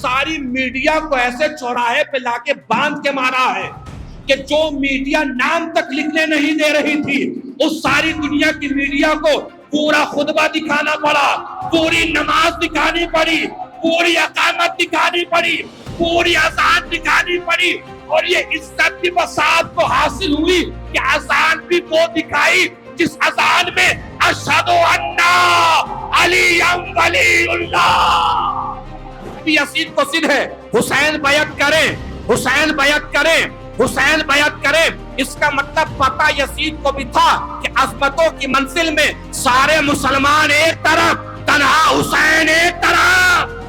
ساری میڈیا کو ایسے چوراہے پہ لا کے باندھ کے مارا ہے کہ جو میڈیا نام تک لکھنے نہیں دے رہی تھی اس ساری دنیا کی میڈیا کو پورا خطبہ دکھانا پڑا، پوری نماز دکھانی پڑی، پوری اقامت دکھانی پڑی، پوری اذان دکھانی پڑی، اور یہ عزت بھی بسات کو حاصل ہوئی کہ اذان بھی وہ دکھائی جس اذان میں اشہد ان علی ولی اللہ۔ یزید کو صد ہے حسین بیعت کریں، حسین بیعت کریں، حسین بیعت کریں، اس کا مطلب پتہ یزید کو بھی تھا کہ عظمتوں کی منزل میں سارے مسلمان ایک طرف، تنہا حسین ایک طرف۔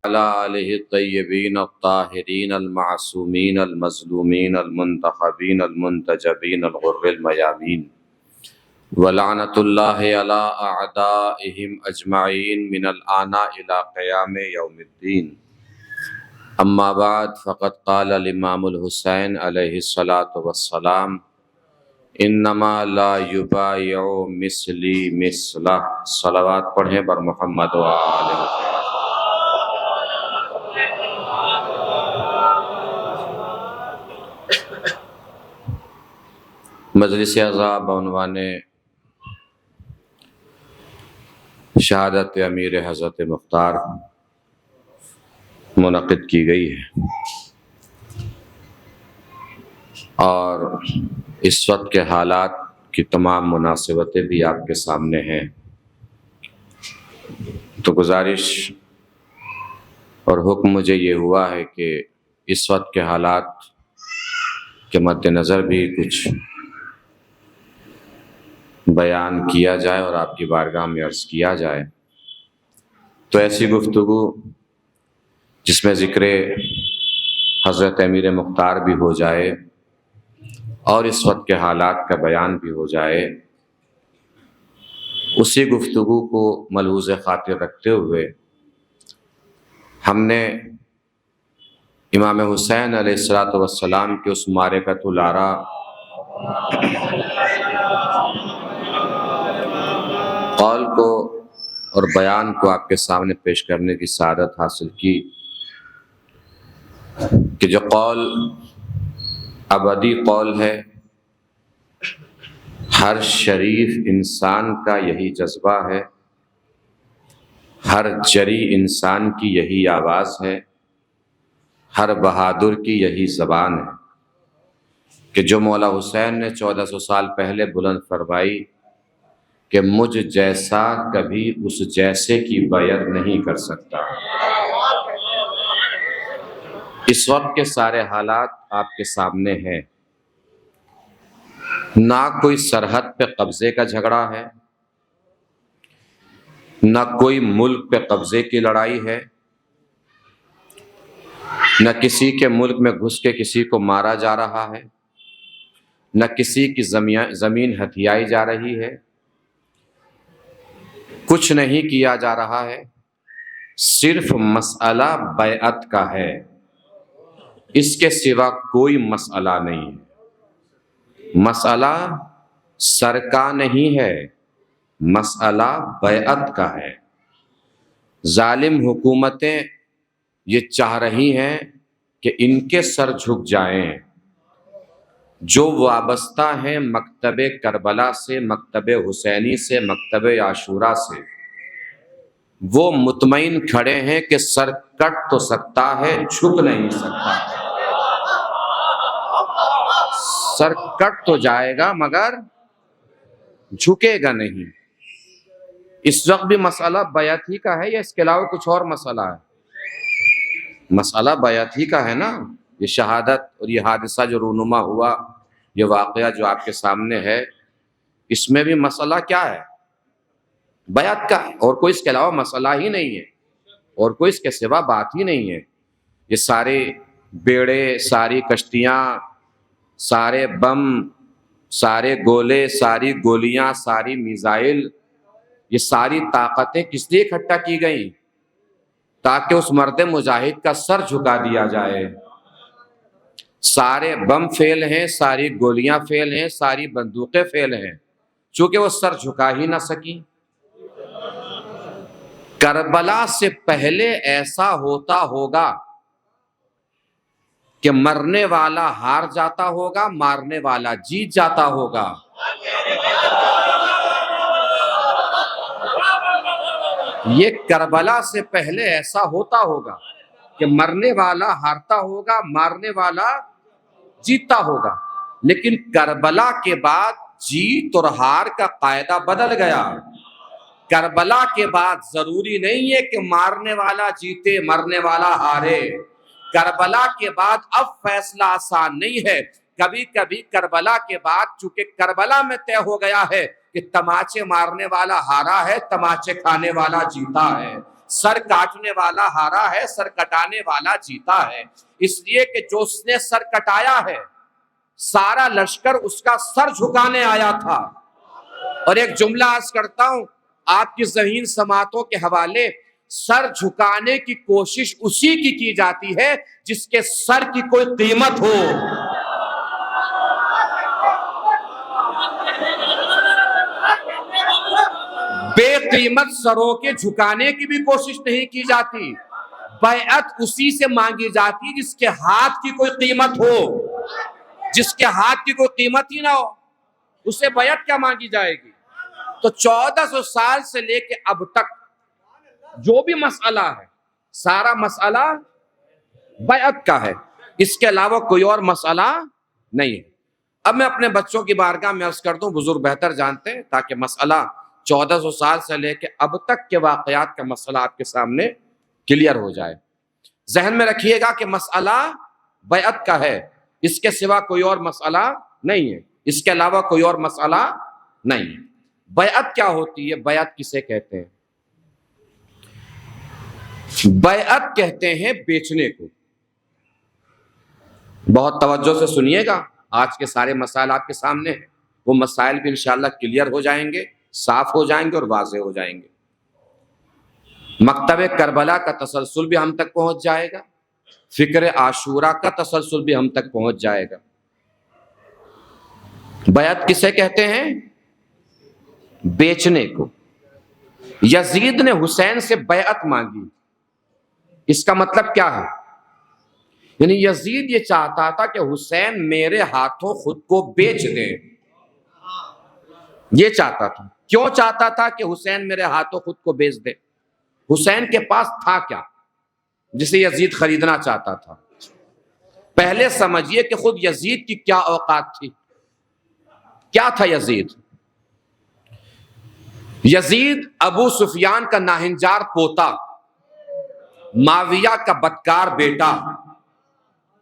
علی آلہ الطیبین الطاہرین المعصومین المظلومین المنتخبین المنتجبین الغر المیامین، ولعنۃ اللہ علی اعدائہم اجمعین من الآن الی قیام یوم الدین۔ اما بعد فقد قال الامام الحسین علیہ الصلاۃ والسلام انما لا یبایع مثلی مثلہ۔ صلوات پڑھیں بر محمد و آل محمد۔ مجلس اعزاز بعنوان شہادت امیر حضرت مختار منعقد کی گئی ہے، اور اس وقت کے حالات کی تمام مناسبتیں بھی آپ کے سامنے ہیں، تو گزارش اور حکم مجھے یہ ہوا ہے کہ اس وقت کے حالات کے مد نظر بھی کچھ بیان کیا جائے اور آپ کی بارگاہ میں عرض کیا جائے۔ تو ایسی گفتگو جس میں ذکر حضرت امیر مختار بھی ہو جائے اور اس وقت کے حالات کا بیان بھی ہو جائے، اسی گفتگو کو ملحوظ خاطر رکھتے ہوئے ہم نے امام حسین علیہ الصلوۃ والسلام کے اس معرکۃ العرا قول کو اور بیان کو آپ کے سامنے پیش کرنے کی سعادت حاصل کی کہ جو قول ابدی قول ہے، ہر شریف انسان کا یہی جذبہ ہے، ہر جری انسان کی یہی آواز ہے، ہر بہادر کی یہی زبان ہے کہ جو مولا حسین نے 1400 سال پہلے بلند فرمائی کہ مجھ جیسا کبھی اس جیسے کی بیعت نہیں کر سکتا۔ اس وقت کے سارے حالات آپ کے سامنے ہیں، نہ کوئی سرحد پہ قبضے کا جھگڑا ہے، نہ کوئی ملک پہ قبضے کی لڑائی ہے، نہ کسی کے ملک میں گھس کے کسی کو مارا جا رہا ہے، نہ کسی کی زمین ہتھیائی جا رہی ہے، کچھ نہیں کیا جا رہا ہے، صرف مسئلہ بیعت کا ہے، اس کے سوا کوئی مسئلہ نہیں ہے۔ مسئلہ سر کا نہیں ہے، مسئلہ بیعت کا ہے۔ ظالم حکومتیں یہ چاہ رہی ہیں کہ ان کے سر جھک جائیں، جو وابستہ ہیں مکتب کربلا سے، مکتب حسینی سے، مکتب عاشورہ سے، وہ مطمئن کھڑے ہیں کہ سر کٹ تو سکتا ہے، جھک نہیں سکتا۔ سر کٹ تو جائے گا مگر جھکے گا نہیں۔ اس وقت بھی مسئلہ بیعت ہی کا ہے یا اس کے علاوہ کچھ اور مسئلہ ہے؟ مسئلہ بیعت ہی کا ہے نا۔ یہ شہادت اور یہ حادثہ جو رونما ہوا، یہ واقعہ جو آپ کے سامنے ہے، اس میں بھی مسئلہ کیا ہے؟ بیعت کا ہے، اور کوئی اس کے علاوہ مسئلہ ہی نہیں ہے، اور کوئی اس کے سوا بات ہی نہیں ہے۔ یہ سارے بیڑے، ساری کشتیاں، سارے بم، سارے گولے، ساری گولیاں، ساری میزائل، یہ ساری طاقتیں کس لیے اکٹھا کی گئیں؟ تاکہ اس مرد مجاہد کا سر جھکا دیا جائے۔ سارے بم فیل ہیں، ساری گولیاں فیل ہیں، ساری بندوقیں فیل ہیں، چونکہ وہ سر جھکا ہی نہ سکی۔ کربلا سے پہلے ایسا ہوتا ہوگا کہ مرنے والا ہار جاتا ہوگا، مارنے والا جیت جاتا ہوگا۔ یہ کربلا سے پہلے ایسا ہوتا ہوگا کہ مرنے والا ہارتا ہوگا، مارنے والا جیتتا ہوگا۔ لیکن کربلا کے بعد جیت اور ہار کا قاعدہ بدل گیا۔ کربلا کے بعد ضروری نہیں ہے کہ مارنے والا جیتے، مرنے والا ہارے۔ کربلا کے بعد اب فیصلہ آسان نہیں ہے۔ کبھی کبھی کربلا کے بعد چونکہ کربلا میں طے ہو گیا ہے کہ تماچے مارنے والا ہارا ہے، تماچے کھانے والا جیتا ہے، سر کاٹنے والا ہارا ہے، سر کٹانے والا جیتا ہے۔ اس لیے کہ جو اس نے سر کٹایا ہے، سارا لشکر اس کا سر جھکانے آیا تھا۔ اور ایک جملہ عرض کرتا ہوں آپ کی ذہین سماعتوں کے حوالے، سر جھکانے کی کوشش اسی کی جاتی ہے جس کے سر کی کوئی قیمت ہو۔ بے قیمت سروں کے جھکانے کی بھی کوشش نہیں کی جاتی۔ بیعت اسی سے مانگی جاتی جس کے ہاتھ کی کوئی قیمت ہو۔ جس کے ہاتھ کی کوئی قیمت ہی نہ ہو، اسے بیعت کیا مانگی جائے گی؟ تو 1400 سال سے لے کے اب تک جو بھی مسئلہ ہے، سارا مسئلہ بیعت کا ہے، اس کے علاوہ کوئی اور مسئلہ نہیں ہے۔ اب میں اپنے بچوں کی بارگاہ میں عرض کر دوں، بزرگ بہتر جانتے ہیں، تاکہ مسئلہ 1400 سال سے لے کے اب تک کے واقعات کا مسئلہ آپ کے سامنے کلیئر ہو جائے۔ ذہن میں رکھیے گا کہ مسئلہ بیعت کا ہے، اس کے سوا کوئی اور مسئلہ نہیں ہے، اس کے علاوہ کوئی اور مسئلہ نہیں ہے۔ بیعت کیا ہوتی ہے؟ بیعت کسے کہتے ہیں؟ بیعت کہتے ہیں بیچنے کو۔ بہت توجہ سے سنیے گا، آج کے سارے مسائل آپ کے سامنے ہیں، وہ مسائل بھی انشاءاللہ کلیئر ہو جائیں گے، صاف ہو جائیں گے اور واضح ہو جائیں گے۔ مکتب کربلا کا تسلسل بھی ہم تک پہنچ جائے گا، فکر عاشورہ کا تسلسل بھی ہم تک پہنچ جائے گا۔ بیعت کسے کہتے ہیں؟ بیچنے کو۔ یزید نے حسین سے بیعت مانگی، اس کا مطلب کیا ہے؟ یعنی یزید یہ چاہتا تھا کہ حسین میرے ہاتھوں خود کو بیچ دے۔ یہ چاہتا تھا۔ کیوں چاہتا تھا کہ حسین میرے ہاتھوں خود کو بیچ دے؟ حسین کے پاس تھا کیا جسے یزید خریدنا چاہتا تھا؟ پہلے سمجھیے کہ خود یزید کی کیا اوقات تھی۔ کیا تھا یزید؟ یزید ابو سفیان کا ناہنجار پوتا، معاویہ کا بدکار بیٹا،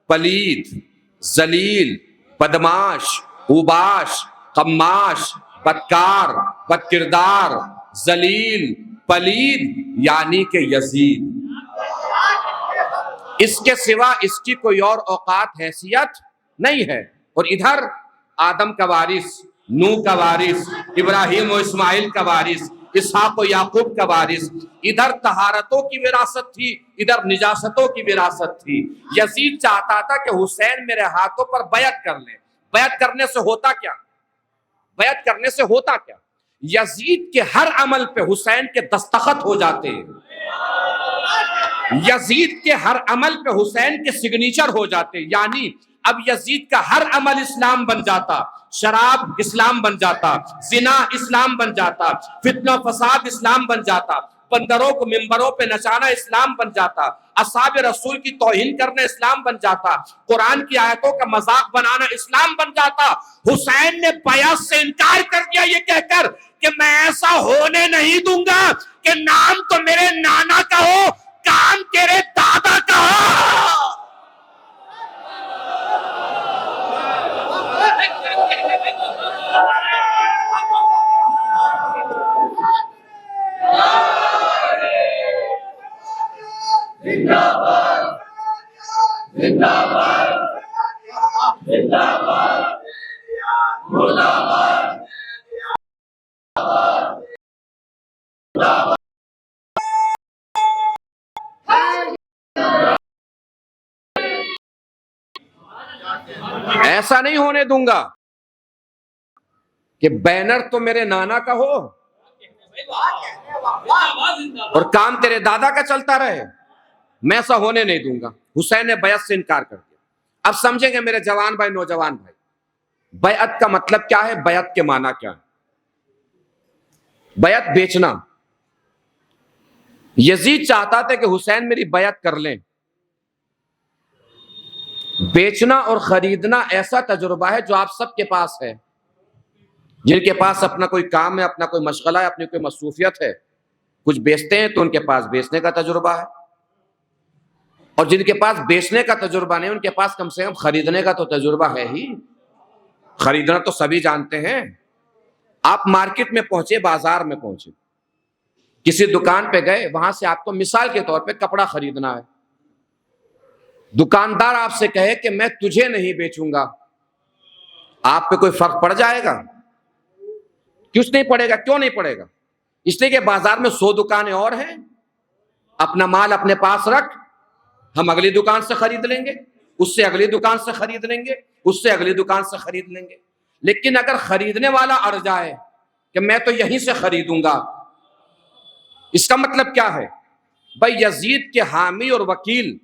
پلید، ذلیل، بدماش، اوباش، قماش، بدکار، بدکردار، ذلیل، پلید، یعنی کہ یزید۔ اس کے سوا اس کی کوئی اور اوقات حیثیت نہیں ہے۔ اور ادھر آدم کا وارث، نوح کا وارث، ابراہیم و اسماعیل کا وارث، اسحاق و یعقوب کا وارث، ادھر طہارتوں کی وراثت تھی، ادھر نجاستوں کی وراثت تھی۔ یزید چاہتا تھا کہ حسین میرے ہاتھوں پر بیعت کر لے۔ بیعت کرنے سے ہوتا کیا؟ بیعت کرنے سے ہوتا کیا؟ یزید کے ہر عمل پہ حسین کے دستخط ہو جاتے ہیں۔ یزید کے ہر عمل پہ حسین کے سگنیچر ہو جاتے، یعنی اب یزید کا ہر عمل اسلام بن جاتا۔ شراب اسلام بن جاتا، زنا اسلام بن جاتا، فتنہ و فساد اسلام بن جاتا، بندروں کو ممبروں پہ نچانا اسلام بن جاتا، اصحاب رسول کی توہین کرنا اسلام بن جاتا، قرآن کی آیتوں کا مذاق بنانا اسلام بن جاتا۔ حسین نے بیعت سے انکار کر دیا یہ کہہ کر کہ میں ایسا ہونے نہیں دوں گا کہ نام تو میرے نانا کا ہو، کام تیرے دادا کا ہو۔ ایسا نہیں ہونے دوں گا کہ بینر تو میرے نانا کا ہو اور کام تیرے دادا کا چلتا رہے. میں ایسا ہونے نہیں دوں گا. حسین نے بیعت سے انکار کر دیا. اب سمجھیں گے میرے جوان بھائی, نوجوان بھائی, بیعت کا مطلب کیا ہے, بیعت کے معنی کیا ہے. بیعت بیچنا. یزید چاہتا تھا کہ حسین میری بیعت کر لیں. بیچنا اور خریدنا ایسا تجربہ ہے جو آپ سب کے پاس ہے. جن کے پاس اپنا کوئی کام ہے, اپنا کوئی مشغلہ ہے, اپنی کوئی مصروفیت ہے, کچھ بیچتے ہیں تو ان کے پاس بیچنے کا تجربہ ہے, اور جن کے پاس بیچنے کا تجربہ نہیں ان کے پاس کم سے کم خریدنے کا تو تجربہ ہے ہی. خریدنا تو سبھی جانتے ہیں. آپ مارکیٹ میں پہنچے, بازار میں پہنچے, کسی دکان پہ گئے, وہاں سے آپ کو مثال کے طور پہ کپڑا خریدنا ہے. دکاندار آپ سے کہے کہ میں تجھے نہیں بیچوں گا, آپ پہ کوئی فرق پڑ جائے گا؟ کیوں نہیں پڑے گا؟ کیوں نہیں پڑے گا؟ اس لیے کہ بازار میں 100 دکانیں اور ہیں. اپنا مال اپنے پاس رکھ, ہم اگلی دکان سے خرید لیں گے, اس سے اگلی دکان سے خرید لیں گے, اس سے اگلی دکان سے خرید لیں گے. لیکن اگر خریدنے والا اڑ جائے کہ میں تو یہیں سے خریدوں گا, اس کا مطلب کیا ہے؟ بھائی یزید کے حامی اور وکیل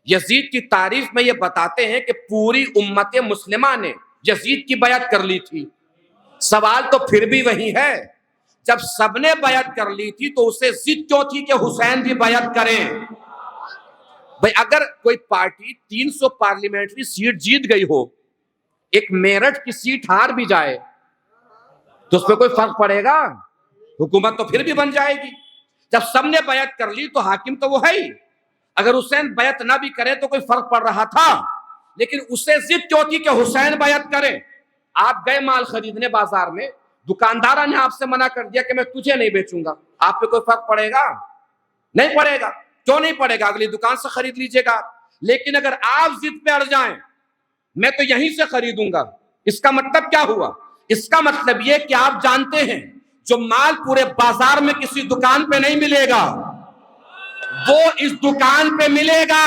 یزید کی تعریف میں یہ بتاتے ہیں کہ پوری امت مسلمہ نے یزید کی بیعت کر لی تھی. سوال تو پھر بھی وہی ہے, جب سب نے بیعت کر لی تھی تو اسے ضد کیوں تھی کہ حسین بھی بیعت کریں؟ بھائی اگر کوئی پارٹی 300 پارلیمنٹری سیٹ جیت گئی ہو, ایک میرٹھ کی سیٹ ہار بھی جائے تو اس پہ کوئی فرق پڑے گا؟ حکومت تو پھر بھی بن جائے گی. جب سب نے بیعت کر لی تو حاکم تو وہ ہے ہی. اگر حسین بیعت نہ بھی کرے تو کوئی فرق پڑ رہا تھا, لیکن اسے ضد کیوں تھی کہ حسین بیعت کرے؟ آپ گئے مال خریدنے بازار میں, دکاندار نے آپ سے منع کر دیا کہ میں تجھے نہیں بیچوں گا, آپ پہ کوئی فرق پڑے گا؟ نہیں پڑے گا. کیوں نہیں پڑے گا؟ اگلی دکان سے خرید لیجئے گا. لیکن اگر آپ ضد پہ اڑ جائیں میں تو یہیں سے خریدوں گا, اس کا مطلب کیا ہوا؟ اس کا مطلب یہ کہ آپ جانتے ہیں جو مال پورے بازار میں کسی دکان پہ نہیں ملے گا وہ اس دکان پہ ملے گا.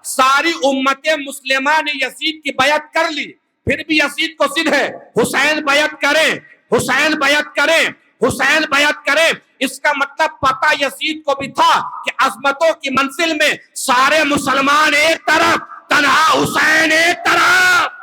ساری امت مسلمہ نے یزید کی بیعت کر لی, پھر بھی یزید کو ضد ہے حسین بیعت کرے, حسین بیعت کرے, حسین بیعت کرے. اس کا مطلب پتہ یزید کو بھی تھا کہ عظمتوں کی منزل میں سارے مسلمان ایک طرف, تنہا حسین ایک طرف.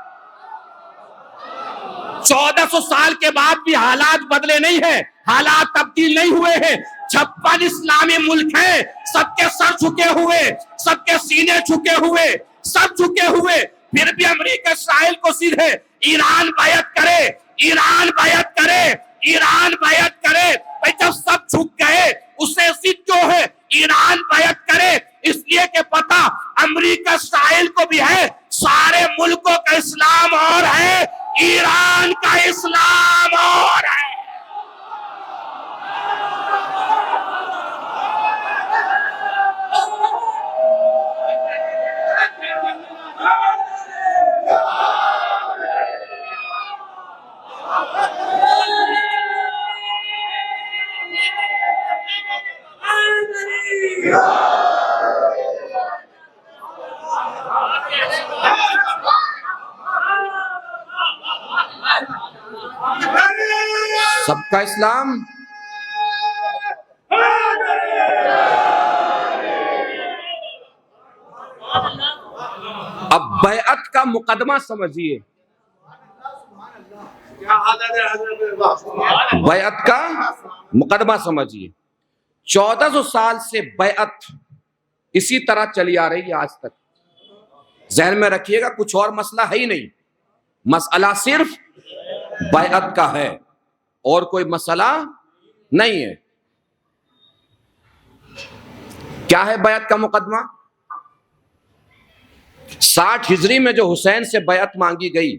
1400 سال کے بعد بھی حالات بدلے نہیں ہیں, حالات تبدیل نہیں ہوئے ہیں. 56 اسلامی ملک ہیں, سب کے سر جھکے ہوئے, سب کے سینے جھکے ہوئے, سب جھکے ہوئے, پھر بھی امریکہ اسرائیل کو ضد ہے ایران بیعت کرے, ایران بیعت کرے, ایران بیعت کرے. بھائی جب سب جھک گئے اسے ضد کیوں ہے ایران بیعت کرے؟ اس لیے کہ پتہ امریکہ اسرائیل کو بھی ہے سارے ملکوں کا اسلام اور ہے, ایران کا اسلام اور ہے. سب کا اسلام. اب بیعت کا مقدمہ سمجھیے, بیعت کا مقدمہ سمجھیے. 1400 سال سے بیعت اسی طرح چلی آ رہی ہے آج تک. ذہن میں رکھیے گا کچھ اور مسئلہ ہے ہی نہیں, مسئلہ صرف بیعت کا ہے اور کوئی مسئلہ نہیں ہے. کیا ہے بیعت کا مقدمہ؟ 60 ہجری میں جو حسین سے بیعت مانگی گئی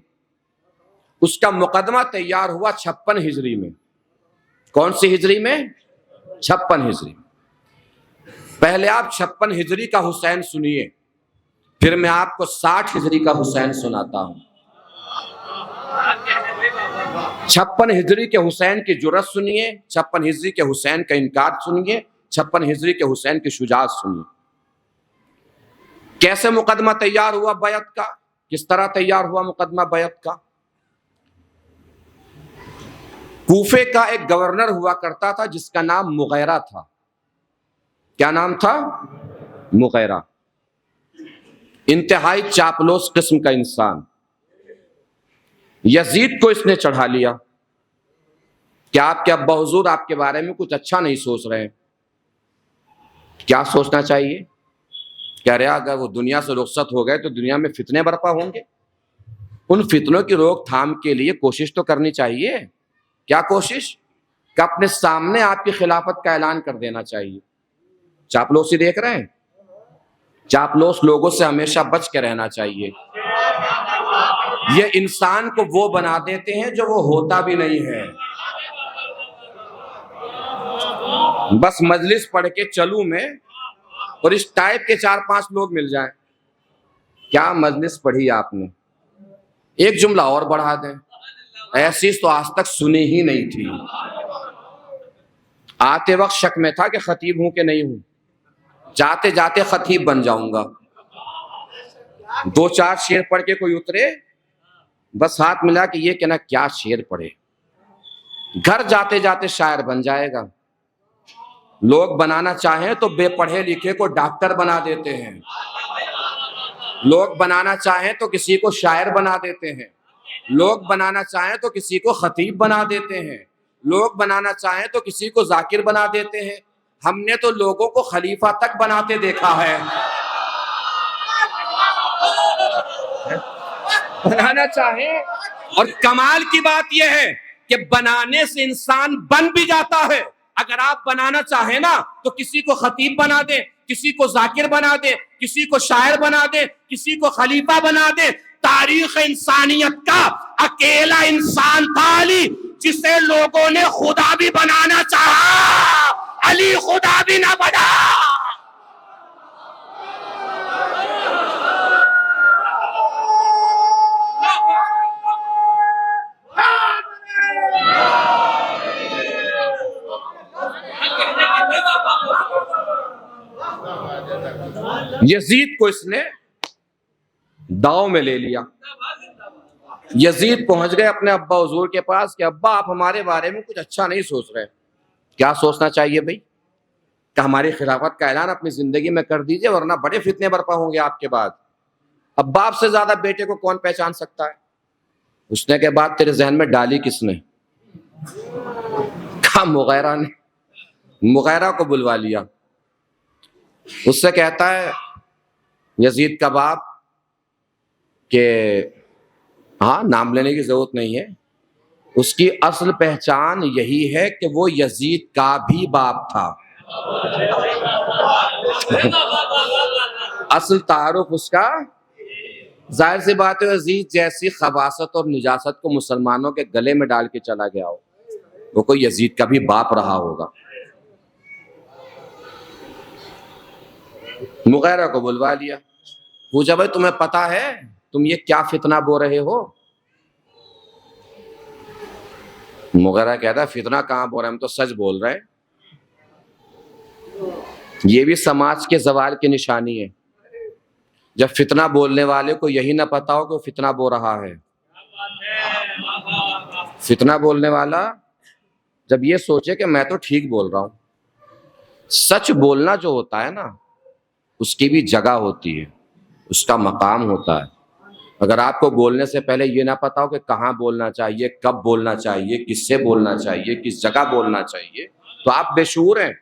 اس کا مقدمہ تیار ہوا 56 ہجری میں. کون سی ہجری میں؟ 56 ہجری. پہلے آپ 56 ہجری کا حسین سنیے, پھر میں آپ کو 60 ہجری کا حسین سناتا ہوں. 56 ہجری کے حسین کی جرأت سنیے, 56 ہجری کے حسین کا انکار سنیے, 56 ہجری کے حسین کی شجاعت سنیے. کیسے مقدمہ تیار ہوا بیعت کا؟ کس طرح تیار ہوا مقدمہ بیعت کا؟ کوفے کا ایک گورنر ہوا کرتا تھا جس کا نام مغیرہ تھا. کیا نام تھا؟ مغیرہ. انتہائی چاپلوس قسم کا انسان. یزید کو اس نے چڑھا لیا کہ آپ کے ابا حضور آپ کے بارے میں کچھ اچھا نہیں سوچ رہے ہیں. کیا سوچنا چاہیے؟ کہہ رہے اگر وہ دنیا سے رخصت ہو گئے تو دنیا میں فتنے برپا ہوں گے. ان فتنوں کی روک تھام کے لیے کوشش تو کرنی چاہیے. کیا کوشش؟ کہ اپنے سامنے آپ کی خلافت کا اعلان کر دینا چاہیے. چاپلوسی دیکھ رہے ہیں؟ چاپلوس لوگوں سے ہمیشہ بچ کے رہنا چاہیے. یہ انسان کو وہ بنا دیتے ہیں جو وہ ہوتا بھی نہیں ہے. بس مجلس پڑھ کے چلوں میں اور اس ٹائپ کے 4-5 لوگ مل جائیں. کیا مجلس پڑھی آپ نے؟ ایک جملہ اور بڑھا دیں، ایسی تو آج تک سنی ہی نہیں تھی. آتے وقت شک میں تھا کہ خطیب ہوں کہ نہیں ہوں، جاتے جاتے خطیب بن جاؤں گا. 2-4 شعر پڑھ کے کوئی اترے، بس ہاتھ ملا کہ یہ کہنا کیا شعر پڑھے. گھر جاتے جاتے شاعر بن جائے گا. لوگ بنانا چاہیں تو بے پڑھے لکھے کو ڈاکٹر بنا دیتے ہیں. لوگ بنانا چاہیں تو کسی کو شاعر بنا دیتے ہیں. لوگ بنانا چاہیں تو کسی کو خطیب بنا دیتے ہیں. لوگ بنانا چاہیں تو کسی کو ذاکر بنا دیتے ہیں. ہم نے تو لوگوں کو خلیفہ تک بناتے دیکھا ہے. بنانا چاہیں، اور کمال کی بات یہ ہے کہ بنانے سے انسان بن بھی جاتا ہے. اگر آپ بنانا چاہیں نا تو کسی کو خطیب بنا دیں، کسی کو ذاکر بنا دیں، کسی کو شاعر بنا دیں، کسی کو خلیفہ بنا دیں. تاریخ انسانیت کا اکیلا انسان تھا علی، جسے لوگوں نے خدا بھی بنانا چاہا، علی خدا بھی نہ بنا. یزید کو اس نے داؤ میں لے لیا. یزید پہنچ گئے اپنے ابا حضور کے پاس کہ ابا آپ ہمارے بارے میں کچھ اچھا نہیں سوچ رہے. کیا سوچنا چاہیے بھائی؟ کہ ہماری خلافت کا اعلان اپنی زندگی میں کر دیجئے ورنہ بڑے فتنے برپا ہوں گے آپ کے بعد. اب باپ سے زیادہ بیٹے کو کون پہچان سکتا ہے؟ اس نے کے بعد تیرے ذہن میں ڈالی کس نے؟ کہا مغیرہ نے. مغیرہ کو بلوا لیا. اس سے کہتا ہے یزید کا باپ کہ ہاں نام لینے کی ضرورت نہیں ہے، اس کی اصل پہچان یہی ہے کہ وہ یزید کا بھی باپ تھا. اصل تعارف اس کا. ظاہر سی بات ہے یزید جیسی خباثت اور نجاست کو مسلمانوں کے گلے میں ڈال کے چلا گیا ہو، وہ کوئی یزید کا بھی باپ رہا ہوگا. مغیرہ کو بلوا لیا. پوچھا بھائی تمہیں پتا ہے تم یہ کیا فتنہ بو رہے ہو؟ مغیرہ کہتا ہے فتنہ کہاں بول رہے ہیں، ہم تو سچ بول رہے ہیں. یہ بھی سماج کے زوال کی نشانی ہے جب فتنہ بولنے والے کو یہی نہ پتا ہو کہ وہ فتنہ بول رہا ہے. فتنہ بولنے والا جب یہ سوچے کہ میں تو ٹھیک بول رہا ہوں. سچ بولنا جو ہوتا ہے نا اس کی بھی جگہ ہوتی ہے، اس کا مقام ہوتا ہے. اگر آپ کو بولنے سے پہلے یہ نہ پتا ہو کہ کہاں بولنا چاہیے، کب بولنا چاہیے، کس سے بولنا چاہیے، کس جگہ بولنا چاہیے، تو آپ بے شعور ہیں.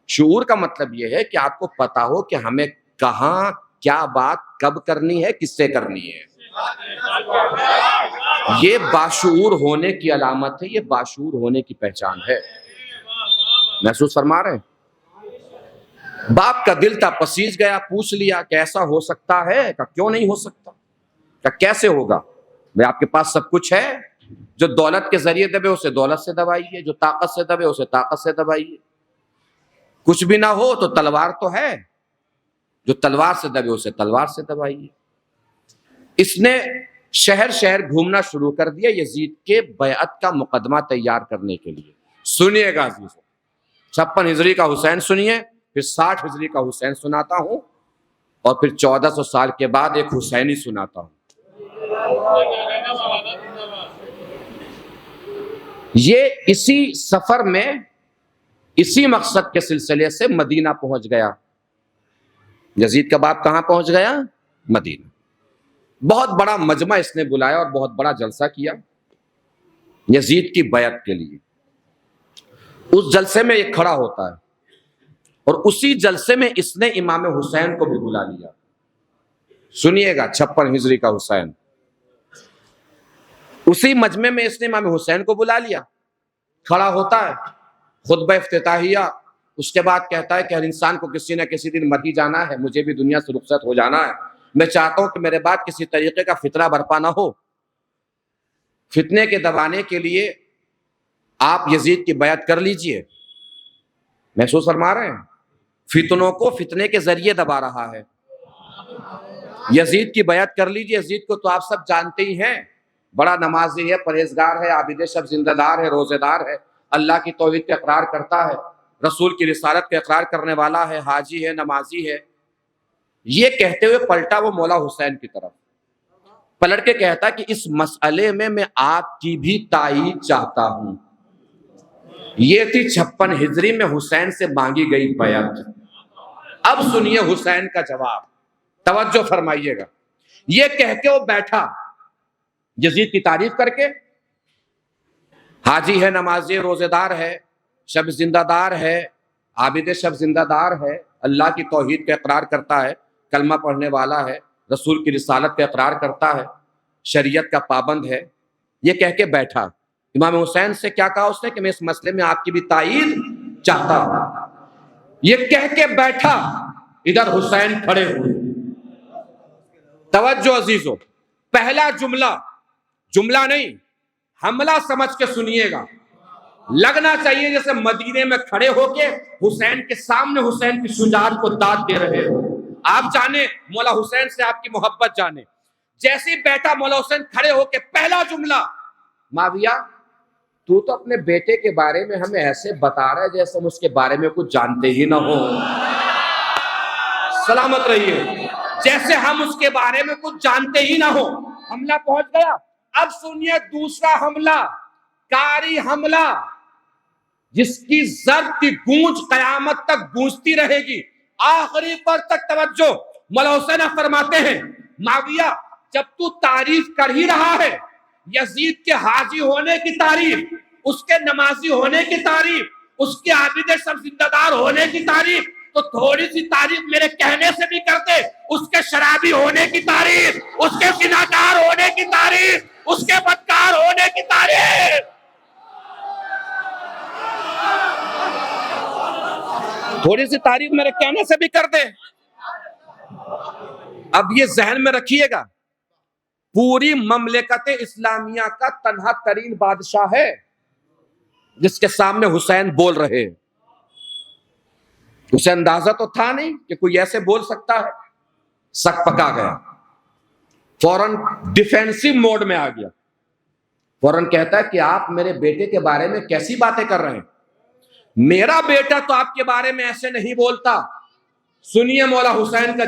شعور کا مطلب یہ ہے کہ آپ کو پتا ہو کہ ہمیں کہاں کیا بات کب کرنی ہے، کس سے کرنی ہے. یہ باشعور ہونے کی علامت ہے، یہ باشعور ہونے کی پہچان ہے. محسوس فرما رہے ہیں؟ باپ کا دل تھا پسیج گیا. پوچھ لیا کہ ایسا ہو سکتا ہے؟ کہ کیوں نہیں ہو سکتا؟ کہ کیسے ہوگا؟ بھئی آپ کے پاس سب کچھ ہے. جو دولت کے ذریعے دبے اسے دولت سے دبائیے، جو طاقت سے دبے اسے طاقت سے دبائیے. کچھ بھی نہ ہو تو تلوار تو ہے، جو تلوار سے دبے اسے تلوار سے دبائیے. اس نے شہر شہر گھومنا شروع کر دیا یزید کے بیعت کا مقدمہ تیار کرنے کے لیے. سنیے گا عزیزو، 56 ہجری کا حسین سنیے، پھر 60 ہجری کا حسین سناتا ہوں. اور پھر 1400 سال کے بعد ایک حسینی سناتا ہوں. یہ اسی سفر میں اسی مقصد کے سلسلے سے مدینہ پہنچ گیا. یزید کا باپ کہاں پہنچ گیا؟ مدینہ. بہت بڑا مجمع اس نے بلایا اور بہت بڑا جلسہ کیا یزید کی بیعت کے لیے. اس جلسے میں یہ کھڑا ہوتا ہے اور اسی جلسے میں اس نے امام حسین کو بھی بلا لیا. سنیے گا 56 ہجری کا حسین. اسی مجمع میں اس نے امام حسین کو بلا لیا. کھڑا ہوتا ہے، خطبہ افتتاحیہ. اس کے بعد کہتا ہے کہ ہر انسان کو کسی نہ کسی دن مر ہی جانا ہے، مجھے بھی دنیا سے رخصت ہو جانا ہے. میں چاہتا ہوں کہ میرے بعد کسی طریقے کا فتنہ برپا نہ ہو. فتنے کے دبانے کے لیے آپ یزید کی بیعت کر لیجئے. محسوس فرما رہے ہیں؟ فتنوں کو فتنے کے ذریعے دبا رہا ہے. یزید کی بیعت کر لیجئے. یزید کو تو آپ سب جانتے ہی ہیں، بڑا نمازی ہے، پرہیزگار ہے، عابد شب زندہ دار ہے، روزے دار ہے، اللہ کی توحید کا اقرار کرتا ہے، رسول کی رسالت کا اقرار کرنے والا ہے، حاجی ہے، نمازی ہے. یہ کہتے ہوئے پلٹا وہ مولا حسین کی طرف، پلٹ کے کہتا کہ اس مسئلے میں آپ کی بھی تائید چاہتا ہوں. یہ تھی 56 ہجری میں حسین سے مانگی گئی بیعت. اب سنیے حسین کا جواب، توجہ فرمائیے گا. یہ کہہ کے وہ بیٹھا یزید کی تعریف کر کے، حاجی ہے، نمازی، روزے دار ہے، شب زندہ دار ہے، عابد شب زندہ دار ہے، اللہ کی توحید کا اقرار کرتا ہے، کلمہ پڑھنے والا ہے، رسول کی رسالت کا اقرار کرتا ہے، شریعت کا پابند ہے. یہ کہہ کے بیٹھا. امام حسین سے کیا کہا اس نے کہ میں اس مسئلے میں آپ کی بھی تائید چاہتا ہوں. یہ کہہ کے بیٹھا، ادھر حسین کھڑے ہوئے. توجہ عزیزو، پہلا جملہ نہیں، حملہ سمجھ کے سنیے گا. لگنا چاہیے جیسے مدینے میں کھڑے ہو کے حسین کے سامنے حسین کی شجاعت کو داد دے رہے ہو. آپ جانے مولا حسین سے آپ کی محبت جانے. جیسے بیٹا مولا حسین کھڑے ہو کے پہلا جملہ، معاویہ تو اپنے بیٹے کے بارے میں ہمیں ایسے بتا رہا ہے جیسے ہم اس کے بارے میں کچھ جانتے ہی نہ ہو. سلامت رہیے. جیسے ہم اس کے بارے میں کچھ جانتے ہی نہ ہو. حملہ پہنچ گیا. اب سنیے دوسرا حملہ، کاری حملہ، جس کی ضرب کی گونج قیامت تک گونجتی رہے گی. آخری پر تک توجہ. مولا حسین فرماتے ہیں معاویہ جب تو تعریف کر ہی رہا ہے یزید کے حاجی ہونے کی تعریف، اس کے نمازی ہونے کی تعریف، اس کے عابد شب زندہ دار ہونے کی تعریف، تو تھوڑی سی تعریف میرے کہنے سے بھی کرتے. اس کے شرابی ہونے کی تعریف، اس کے زناکار ہونے کی تعریف، اس کے بدکار ہونے کی تعریف. تھوڑی سی تعریف میرے کہنے سے بھی کر دے. اب یہ ذہن میں رکھیے گا، پوری مملکت اسلامیہ کا تنہا ترین بادشاہ ہے جس کے سامنے حسین بول رہے. اسے اندازہ تو تھا نہیں کہ کوئی ایسے بول سکتا ہے. سک پکا گیا، فوراً ڈیفینسو موڈ میں آ گیا. فوراً کہتا ہے کہ آپ میرے بیٹے کے بارے میں کیسی باتیں کر رہے ہیں؟ میرا بیٹا تو آپ کے بارے میں ایسے نہیں بولتا. سنیے مولا حسین کا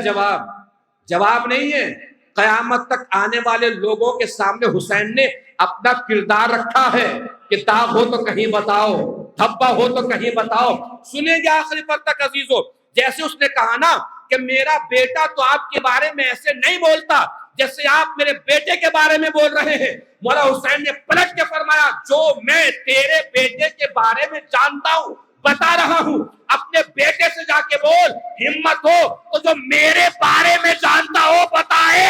جواب نہیں ہے. قیامت تک آنے والے لوگوں کے سامنے حسین نے اپنا کردار رکھا ہے کہ داغ ہو تو کہیں بتاؤ، دھبا ہو تو کہیں بتاؤ. سنیں گے آخری پر تک عزیزو. جیسے اس نے کہا نا کہ میرا بیٹا تو آپ کے بارے میں ایسے نہیں بولتا جیسے آپ میرے بیٹے کے بارے میں بول رہے ہیں. مولا حسین نے پلٹ کے فرمایا جو میں تیرے بیٹے کے بارے میں جانتا ہوں بتا رہا ہوں، اپنے بیٹے سے جا کے بول. ہمت ہو تو جو میرے بارے میں جانتا ہو بتائے.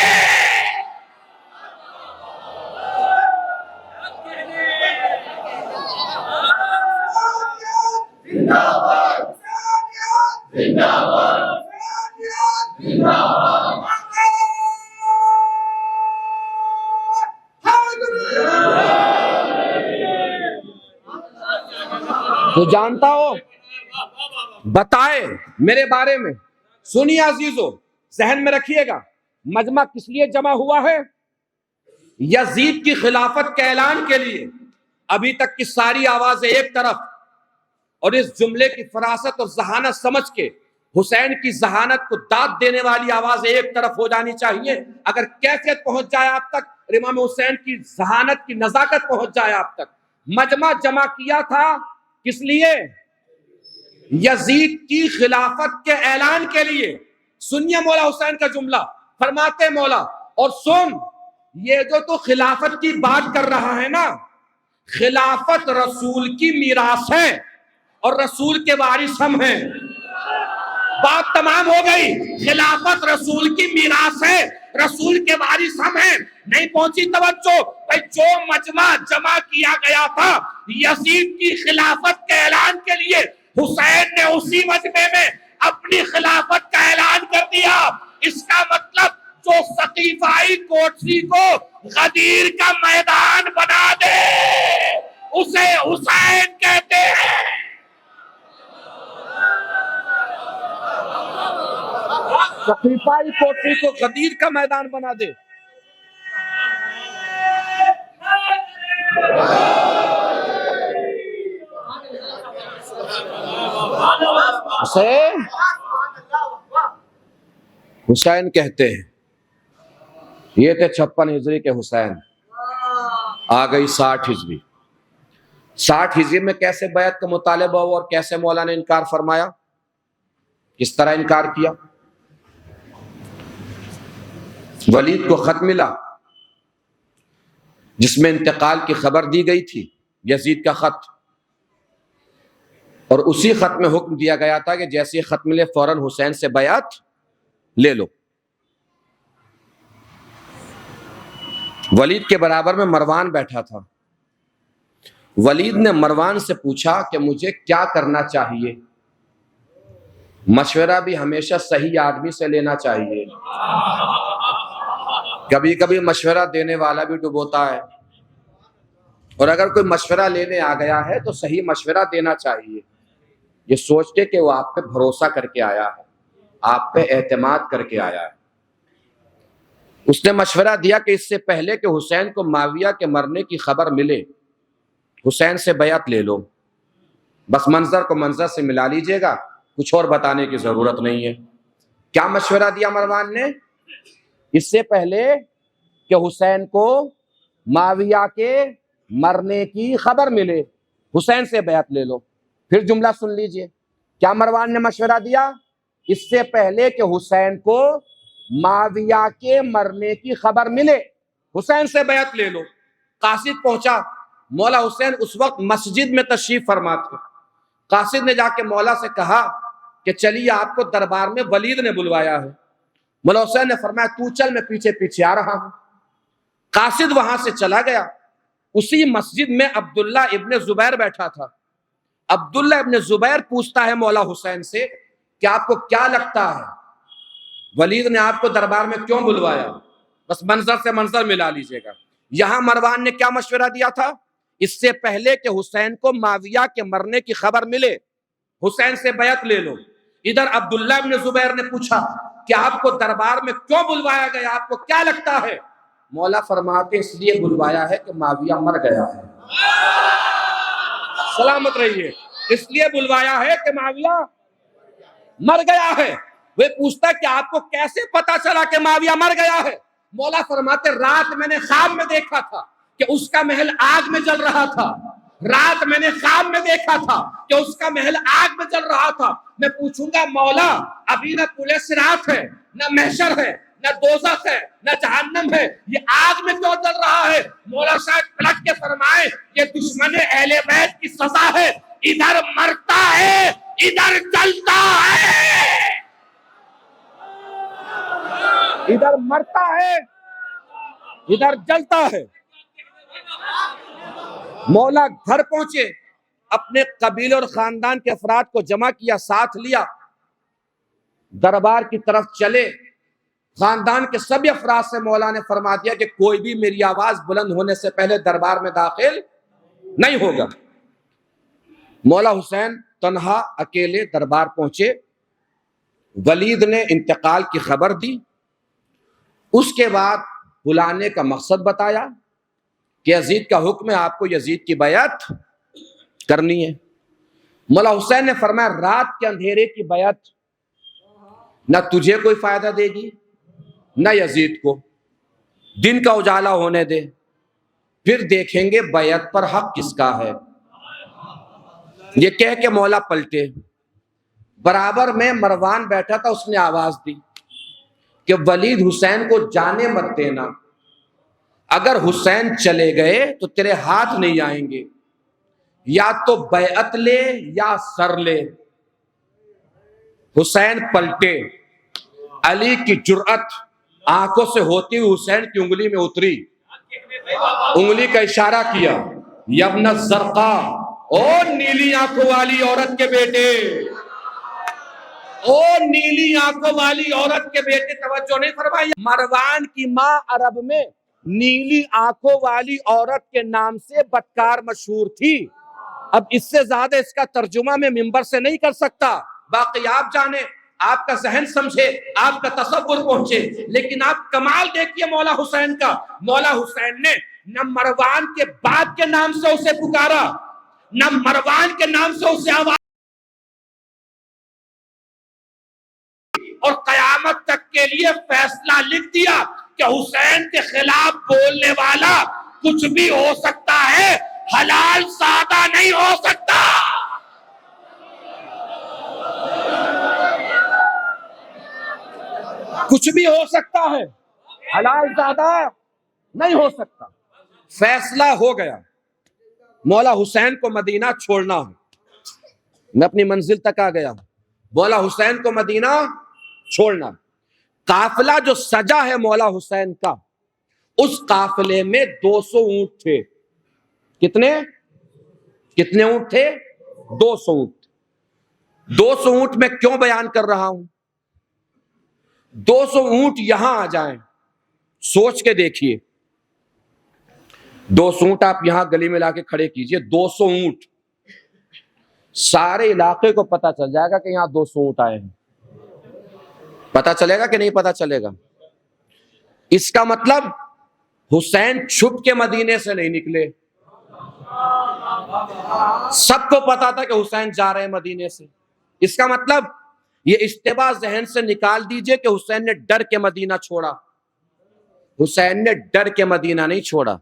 تو جانتا ہو بتائے میرے بارے میں. سنیے عزیزو، ذہن میں رکھیے گا مجمع کس لیے جمع ہوا ہے؟ یزید کی خلافت کے اعلان کے لیے. ابھی تک کی ساری آوازیں ایک طرف اور اس جملے کی فراست اور ذہانت سمجھ کے حسین کی ذہانت کو داد دینے والی آواز ایک طرف ہو جانی چاہیے. اگر کیفیت پہنچ جائے آپ تک، امام حسین کی ذہانت کی نزاکت پہنچ جائے آپ تک. مجمع جمع کیا تھا کس لیے؟ یزید کی خلافت کے اعلان کے لیے. سنیے مولا حسین کا جملہ، فرماتے مولا اور سن، یہ جو تو خلافت کی بات کر رہا ہے نا، خلافت رسول کی میراث ہے اور رسول کے وارث ہم ہیں. بات تمام ہو گئی. خلافت رسول کی میراث ہے، رسول کے وارث ہم ہیں. نہیں پہنچی توجہ؟ بھائی جو مجمع جمع کیا گیا تھا یزید کی خلافت کے اعلان کے لیے، حسین نے اسی مجمع میں اپنی خلافت کا اعلان کر دیا. اس کا مطلب جو سقیفائی کوٹھی کو غدیر کا میدان بنا دے اسے حسین کہتے ہیں. سقیفائی کوٹھی کو غدیر کا میدان بنا دے. حسین کہتے ہیں، یہ تھے 56 ہجری کے حسین، آ گئی 60 ہجری. 60 ہجری میں کیسے بیعت کا مطالبہ ہوا اور کیسے مولا نے انکار فرمایا، کس طرح انکار کیا. ولید کو خط ملا جس میں انتقال کی خبر دی گئی تھی، یزید کا خط، اور اسی خط میں حکم دیا گیا تھا کہ جیسے خط ملے فوراً حسین سے بیعت لے لو. ولید کے برابر میں مروان بیٹھا تھا. ولید نے مروان سے پوچھا کہ مجھے کیا کرنا چاہیے. مشورہ بھی ہمیشہ صحیح آدمی سے لینا چاہیے. کبھی کبھی مشورہ دینے والا بھی ڈبوتا ہے، اور اگر کوئی مشورہ لینے آ گیا ہے تو صحیح مشورہ دینا چاہیے، یہ سوچ کے وہ آپ پہ بھروسہ کر کے آیا ہے، آپ پہ اعتماد کر کے آیا ہے. اس نے مشورہ دیا کہ اس سے پہلے کہ حسین کو معاویہ کے مرنے کی خبر ملے، حسین سے بیعت لے لو. بس منظر کو منظر سے ملا لیجئے گا، کچھ اور بتانے کی ضرورت نہیں ہے. کیا مشورہ دیا مروان نے؟ اس سے پہلے کہ حسین کو معاویہ کے مرنے کی خبر ملے، حسین سے بیعت لے لو. پھر جملہ سن لیجئے، کیا مروان نے مشورہ دیا؟ اس سے پہلے کہ حسین کو معاویہ کے مرنے کی خبر ملے، حسین سے بیعت لے لو. قاصد پہنچا. مولا حسین اس وقت مسجد میں تشریف فرما تھے. قاصد نے جا کے مولا سے کہا کہ چلیے آپ کو دربار میں ولید نے بلوایا ہے. مولا حسین نے فرمایا تو چل، میں پیچھے پیچھے آ رہا ہوں. قاصد وہاں سے چلا گیا. اسی مسجد میں عبداللہ ابن زبیر بیٹھا تھا. عبداللہ ابن زبیر پوچھتا ہے مولا حسین سے کہ آپ کو کیا لگتا ہے ولید نے آپ کو دربار میں کیوں بلوایا؟ بس منظر سے منظر ملا لیجئے گا. یہاں مروان نے کیا مشورہ دیا تھا؟ اس سے پہلے کہ حسین کو معاویہ کے مرنے کی خبر ملے، حسین سے بیعت لے لو. ادھر عبداللہ ابن زبیر نے پوچھا کہ آپ کو دربار میں کیوں بلوایا گیا، آپ کو کیا لگتا ہے؟ مولا فرماتے اس لیے بلوایا ہے کہ معاویہ مر گیا ہے. سلامت رہیے. اس لیے بلوایا ہے کہ معاویہ مر گیا ہے. وہ پوچھتا کہ آپ کو کیسے پتا چلا کہ معاویہ مر گیا ہے؟ مولا فرماتے رات میں نے خواب میں دیکھا تھا کہ اس کا محل آگ میں جل رہا تھا. رات میں نے خواب میں دیکھا تھا کہ اس کا محل آگ میں جل رہا تھا. میں پوچھوں گا مولا ابھی نہ پل صراط ہے، نہ محشر ہے، نہ دوزخ ہے، نہ جہنم ہے، یہ آگ میں کیوں جل رہا ہے؟ مولا صاحب پلٹ کے فرمائے یہ دشمن اہل بیت کی سزا ہے. ادھر مرتا ہے، ادھر جلتا ہے. ادھر مرتا ہے، ادھر جلتا ہے. مولا گھر پہنچے، اپنے قبیلے اور خاندان کے افراد کو جمع کیا، ساتھ لیا، دربار کی طرف چلے. خاندان کے سبھی افراد سے مولا نے فرما دیا کہ کوئی بھی میری آواز بلند ہونے سے پہلے دربار میں داخل نہیں ہوگا. مولا حسین تنہا اکیلے دربار پہنچے. ولید نے انتقال کی خبر دی. اس کے بعد بلانے کا مقصد بتایا کہ یزید کا حکم ہے، آپ کو یزید کی بیعت کرنی ہے. مولا حسین نے فرمایا رات کے اندھیرے کی بیعت نہ تجھے کوئی فائدہ دے گی نہ یزید کو. دن کا اجالا ہونے دے، پھر دیکھیں گے بیعت پر حق کس کا ہے. یہ کہہ کے مولا پلٹے. برابر میں مروان بیٹھا تھا، اس نے آواز دی کہ ولید حسین کو جانے مت دینا، اگر حسین چلے گئے تو تیرے ہاتھ نہیں آئیں گے، یا تو بیعت لے یا سر لے. حسین پلٹے. علی کی جرأت آنکھوں سے ہوتی ہوئی حسین کی انگلی میں اتری، انگلی کا اشارہ کیا، یبن الزرقا، او نیلی آنکھوں والی عورت کے بیٹے، او نیلی آنکھوں والی عورت کے بیٹے. توجہ نہیں فرمائی. مروان کی ماں عرب میں نیلی آنکھوں والی عورت کے نام سے بدکار مشہور تھی. اب اس سے زیادہ اس کا ترجمہ میں منبر سے نہیں کر سکتا. باقی آپ جانے، آپ کا ذہن سمجھے، آپ کا تصور پہنچے. لیکن آپ کمال دیکھیے مولا حسین کا. مولا حسین نے نہ مروان کے باپ کے نام سے اسے پکارا، نہ مروان کے نام سے اسے آواز، اور قیامت تک کے لیے فیصلہ لکھ دیا کہ حسین کے خلاف بولنے والا کچھ بھی ہو سکتا ہے، حلال سادہ نہیں ہو سکتا. کچھ بھی ہو سکتا ہے، حلال زیادہ نہیں ہو سکتا. فیصلہ ہو گیا، مولا حسین کو مدینہ چھوڑنا ہے. میں اپنی منزل تک آ گیا. مولا حسین کو مدینہ چھوڑنا. قافلہ جو سجا ہے مولا حسین کا، اس قافلے میں 200 اونٹ تھے. کتنے اونٹ تھے؟ 200 اونٹ. 200 اونٹ میں کیوں بیان کر رہا ہوں؟ 200 اونٹ یہاں آ جائیں، سوچ کے دیکھیے. 200 اونٹ آپ یہاں گلی میں لا کے کھڑے کیجئے. 200 اونٹ، سارے علاقے کو پتا چل جائے گا کہ یہاں 200 اونٹ آئے ہیں. پتا چلے گا کہ نہیں پتا چلے گا؟ اس کا مطلب حسین چھپ کے مدینے سے نہیں نکلے. سب کو پتا تھا کہ حسین جا رہے ہیں مدینے سے. اس کا مطلب یہ اشتباہ ذہن سے نکال دیجئے کہ حسین نے ڈر کے مدینہ چھوڑا. حسین نے ڈر کے مدینہ نہیں چھوڑا.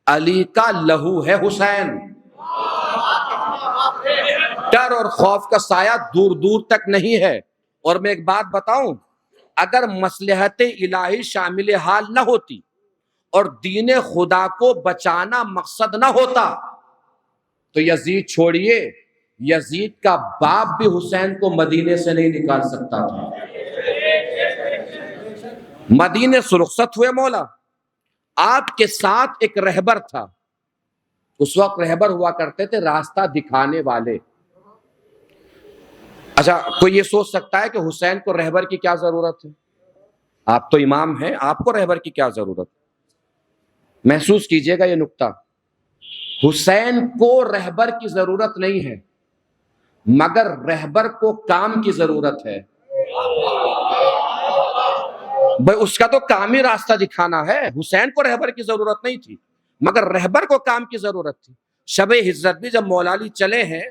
علی کا لہو ہے حسین. ڈر اور خوف کا سایہ دور دور تک نہیں ہے. اور میں ایک بات بتاؤں، اگر مصلحت الہی شامل حال نہ ہوتی اور دین خدا کو بچانا مقصد نہ ہوتا تو یزید چھوڑیے، یزید کا باپ بھی حسین کو مدینے سے نہیں نکال سکتا تھا. مدینے سے رخصت ہوئے مولا. آپ کے ساتھ ایک رہبر تھا. اس وقت رہبر ہوا کرتے تھے راستہ دکھانے والے. اچھا، کوئی یہ سوچ سکتا ہے کہ حسین کو رہبر کی کیا ضرورت ہے؟ آپ تو امام ہیں، آپ کو رہبر کی کیا ضرورت؟ محسوس کیجئے گا یہ نکتہ. حسین کو رہبر کی ضرورت نہیں ہے، مگر رہبر کو کام کی ضرورت ہے. بھئی اس کا تو کام ہی راستہ دکھانا ہے. حسین کو رہبر کی ضرورت نہیں تھی، مگر رہبر کو کام کی ضرورت تھی. شب ہجرت بھی جب مولا علی چلے ہیں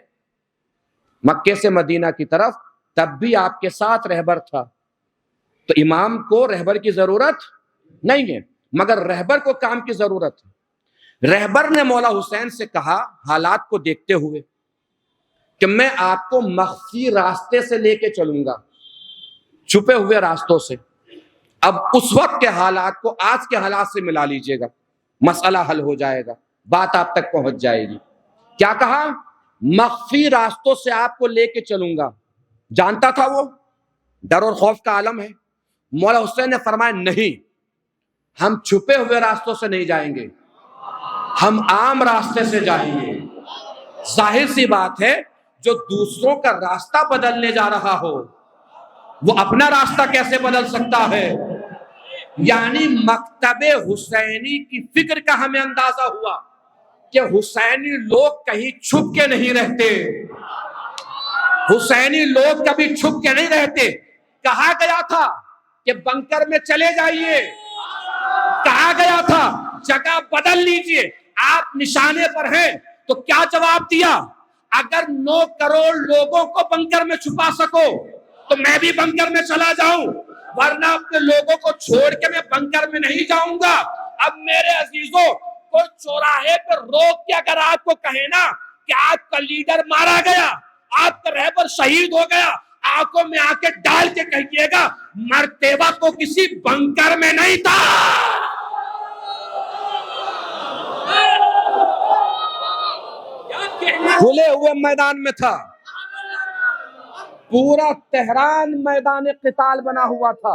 مکے سے مدینہ کی طرف، تب بھی آپ کے ساتھ رہبر تھا. تو امام کو رہبر کی ضرورت نہیں ہے، مگر رہبر کو کام کی ضرورت ہے. رہبر نے مولا حسین سے کہا حالات کو دیکھتے ہوئے کہ میں آپ کو مخفی راستے سے لے کے چلوں گا، چھپے ہوئے راستوں سے. اب اس وقت کے حالات کو آج کے حالات سے ملا لیجئے گا، مسئلہ حل ہو جائے گا، بات آپ تک پہنچ جائے گی. کیا کہا؟ مخفی راستوں سے آپ کو لے کے چلوں گا. جانتا تھا وہ ڈر اور خوف کا عالم ہے. مولا حسین نے فرمایا نہیں، ہم چھپے ہوئے راستوں سے نہیں جائیں گے، ہم عام راستے سے جائیں گے. ظاہر سی بات ہے، جو دوسروں کا راستہ بدلنے جا رہا ہو وہ اپنا راستہ کیسے بدل سکتا ہے؟ یعنی مکتب حسینی کی فکر کا ہمیں اندازہ ہوا کہ حسینی لوگ کہیں چھپ کے نہیں رہتے. حسینی لوگ کبھی چھپ کے نہیں رہتے. کہا گیا تھا کہ بنکر میں چلے جائیے، کہا گیا تھا جگہ بدل لیجئے، آپ نشانے پر ہیں. تو کیا جواب دیا؟ اگر 9 کروڑ لوگوں کو بنکر میں چھپا سکو تو میں بھی بنکر میں چلا جاؤں، ورنہ اپنے لوگوں کو چھوڑ کے میں بنکر میں نہیں جاؤں گا۔ اب میرے عزیزوں، کوئی چوراہے پہ روک کے اگر آپ کو کہے نا کہ آپ کا لیڈر مارا گیا، آپ کا رہبر شہید ہو گیا، آنکھوں میں آنکھیں ڈال کے کہیے گا مرتے وقت تو کسی بنکر میں نہیں تھا، کھلے ہوئے میدان میں تھا۔ پورا تہران میدان قتال بنا ہوا تھا،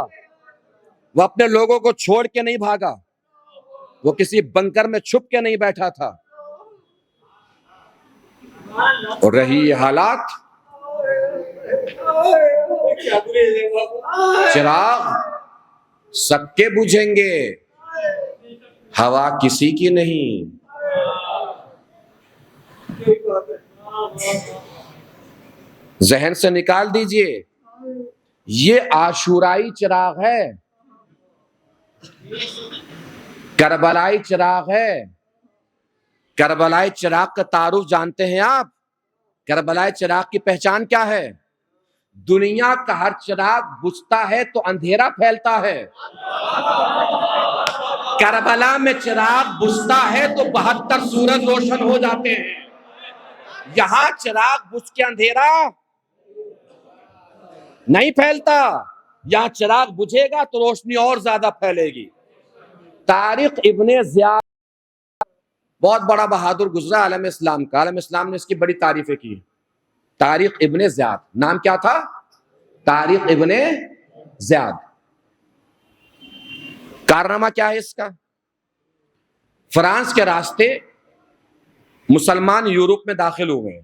وہ اپنے لوگوں کو چھوڑ کے نہیں بھاگا، وہ کسی بنکر میں چھپ کے نہیں بیٹھا تھا۔ اور رہی یہ حالات، چراغ سب کے بجھیں گے، ہوا کسی کی نہیں۔ ذہن سے نکال دیجئے، یہ عاشورائی چراغ ہے، کربلائی چراغ ہے۔ کربلائی چراغ کا تعارف جانتے ہیں آپ؟ کربلائی چراغ کی پہچان کیا ہے؟ دنیا کا ہر چراغ بجھتا ہے تو اندھیرا پھیلتا ہے، کربلا میں چراغ بجھتا ہے تو 72 سورج روشن ہو جاتے ہیں۔ یہاں چراغ بجھ کے اندھیرا نہیں پھیلتا، یہاں چراغ بجھے گا تو روشنی اور زیادہ پھیلے گی۔ طارق ابن زیاد بہت بڑا بہادر گزرا عالم اسلام کا، عالم اسلام نے اس کی بڑی تعریفیں کی۔ طارق ابن زیاد، نام کیا تھا؟ طارق ابن زیاد۔ کارنامہ کیا ہے اس کا؟ فرانس کے راستے مسلمان یورپ میں داخل ہوئے ہیں۔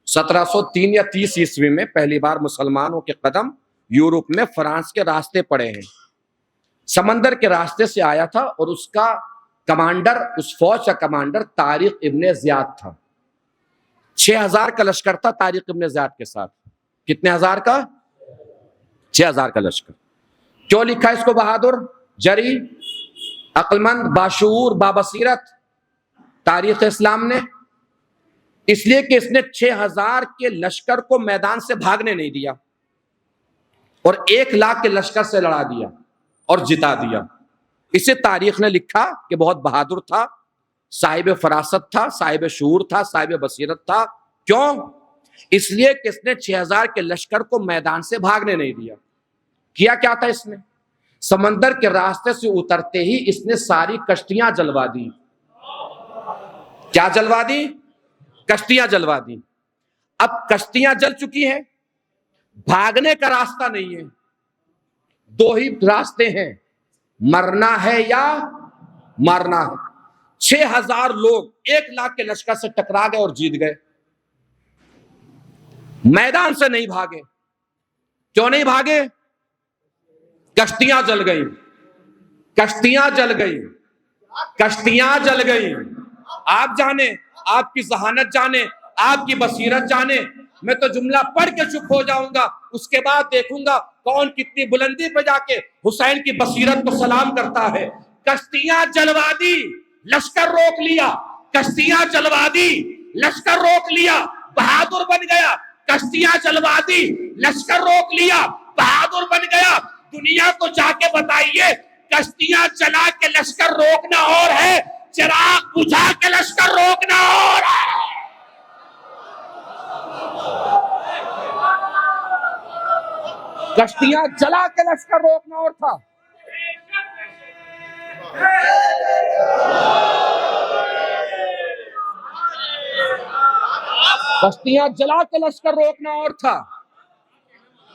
1703 یا 30 عیسوی میں پہلی بار مسلمانوں کے قدم یورپ میں فرانس کے راستے پڑے ہیں۔ سمندر کے راستے سے آیا تھا اور اس کا کمانڈر، اس فوج کا کمانڈر طارق ابن زیاد تھا۔ 6000 کا لشکر تھا طارق ابن زیاد کے ساتھ۔ کتنے ہزار کا؟ 6000 کا لشکر۔ کیوں لکھا اس کو بہادر، جری، عقل مند، باشعور، بابصیرت تاریخ اسلام نے؟ اس لیے کہ اس نے 6000 کے لشکر کو میدان سے بھاگنے نہیں دیا اور 1,00,000 کے لشکر سے لڑا دیا اور جتا دیا۔ اسے تاریخ نے لکھا کہ بہت بہادر تھا، صاحب فراست تھا، صاحب شعور تھا، صاحب بصیرت تھا۔ کیوں؟ اس لیے کہ اس نے 6000 کے لشکر کو میدان سے بھاگنے نہیں دیا۔ کیا کیا تھا اس نے؟ سمندر کے راستے سے اترتے ہی اس نے ساری کشتیاں جلوا دی۔ کیا جلوا دی؟ کشتیاں جلوا دی۔ اب کشتیاں جل چکی ہیں، بھاگنے کا راستہ نہیں ہے، 2 ہی راستے ہیں، مرنا ہے یا مارنا ہے۔ 6000 لوگ 1,00,000 کے لشکر سے ٹکرا گئے اور جیت گئے، میدان سے نہیں بھاگے۔ کیوں نہیں بھاگے؟ کشتیاں جل گئیں، کشتیاں جل گئیں، کشتیاں جل گئیں۔ آپ جانے، آپ کی ذہانت جانے، آپ کی بصیرت جانے۔ میں تو جملہ پڑھ کے چپ ہو جاؤں گا، اس کے بعد دیکھوں گا کون کتنی بلندی پہ جا کے حسین کی بصیرت کو سلام کرتا ہے۔ کشتیاں جلوا دی، لشکر روک لیا، کشتیاں جلوا دی، لشکر روک لیا، بہادر بن گیا۔ کشتیاں جلوا دی، لشکر روک لیا، بہادر بن گیا۔ دنیا کو جا کے بتائیے، کشتیاں جلا کے لشکر روکنا اور ہے، چراغ بجھا کے لشکر روکنا اور ہے۔ کشتیاں جلا کے لشکر روکنا اور تھا۔ کشتیاں جلا کے لشکر روکنا اور تھا،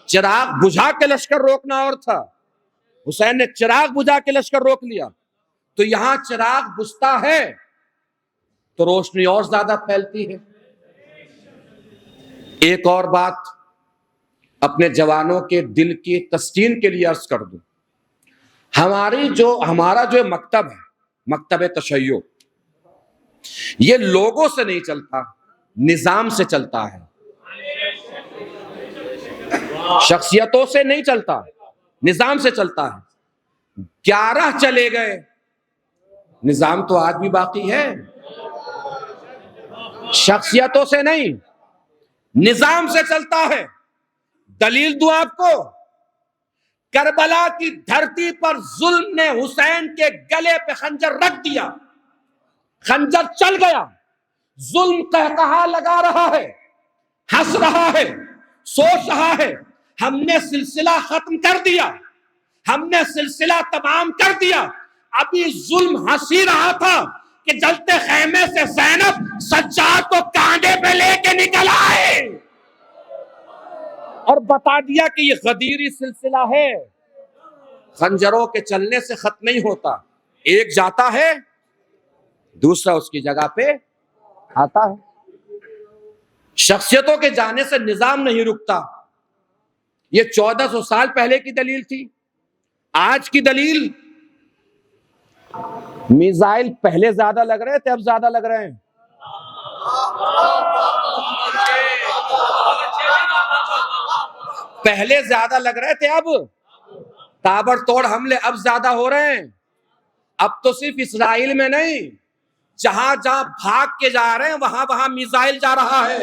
چراغ بجھا کے لشکر روکنا اور تھا۔ حسین نے چراغ بجھا کے لشکر روک لیا۔ تو یہاں چراغ بجھتا ہے تو روشنی اور زیادہ پھیلتی ہے۔ ایک اور بات اپنے جوانوں کے دل کی تسکین کے لیے عرض کر دوں، ہمارا جو مکتب ہے، مکتب تشیع، یہ لوگوں سے نہیں چلتا، نظام سے چلتا ہے، شخصیتوں سے نہیں چلتا، نظام سے چلتا ہے۔ 11 چلے گئے، نظام تو آج بھی باقی ہے، شخصیتوں سے نہیں، نظام سے چلتا ہے۔ دلیل دوں آپ کو؟ کربلا کی دھرتی پر ظلم نے حسین کے گلے پہ خنجر رکھ دیا، خنجر چل گیا، ظلم قہقہا لگا رہا ہے، ہنس رہا ہے، سوچ رہا ہے ہم نے سلسلہ ختم کر دیا، ہم نے سلسلہ تمام کر دیا۔ ابھی ظلم ہنس ہی رہا تھا کہ جلتے خیمے سے زینب سجاد کو کاندھے پہ لے کے نکل آئے اور بتا دیا کہ یہ غدیری سلسلہ ہے، خنجروں کے چلنے سے ختم نہیں ہوتا، ایک جاتا ہے دوسرا اس کی جگہ پہ آتا ہے۔ شخصیتوں کے جانے سے نظام نہیں رکتا۔ یہ 1400 سال پہلے کی دلیل تھی۔ آج کی دلیل، میزائل پہلے زیادہ لگ رہے تھے، اب زیادہ لگ رہے ہیں۔ پہلے زیادہ لگ رہے تھے، اب تابڑ توڑ حملے اب زیادہ ہو رہے ہیں۔ اب تو صرف اسرائیل میں نہیں، جہاں جہاں بھاگ کے جا رہے ہیں وہاں وہاں میزائل جا رہا ہے۔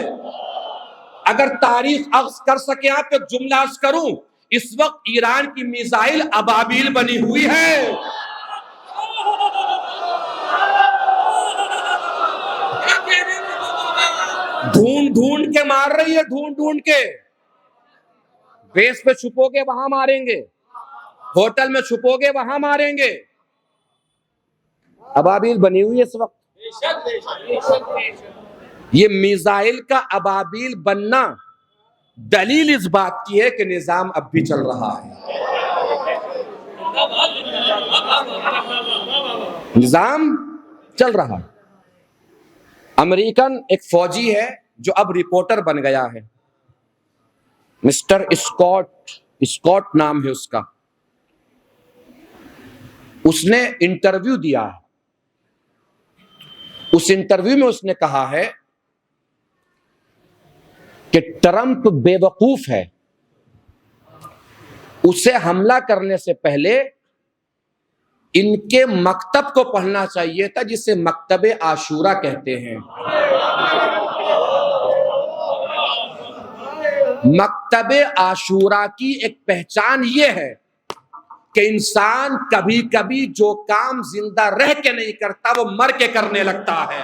اگر تاریخ اخذ کر سکے آپ تو جملہ عرض کروں، اس وقت ایران کی میزائل ابابیل بنی ہوئی ہے۔ ڈھونڈ ڈھونڈ کے مار رہی ہے، ڈھونڈ ڈھونڈ کے۔ بیس پہ چھپو گے وہاں ماریں گے، ہوٹل میں چھپو گے وہاں ماریں گے۔ ابابیل بنی ہوئی ہے اس وقت۔ یہ میزائل کا ابابیل بننا دلیل اس بات کی ہے کہ نظام اب بھی چل رہا ہے، نظام چل رہا ہے۔ امریکن ایک فوجی ہے جو اب رپورٹر بن گیا ہے، مسٹر اسکاٹ نام ہے اس کا۔ اس نے انٹرویو دیا ہے، اس انٹرویو میں اس نے کہا ہے کہ ٹرمپ بے وقوف ہے، اسے حملہ کرنے سے پہلے ان کے مکتب کو پڑھنا چاہیے تھا، جسے مکتب عاشورہ کہتے ہیں۔ مکتب عاشورہ کی ایک پہچان یہ ہے کہ انسان کبھی کبھی جو کام زندہ رہ کے نہیں کرتا وہ مر کے کرنے لگتا ہے۔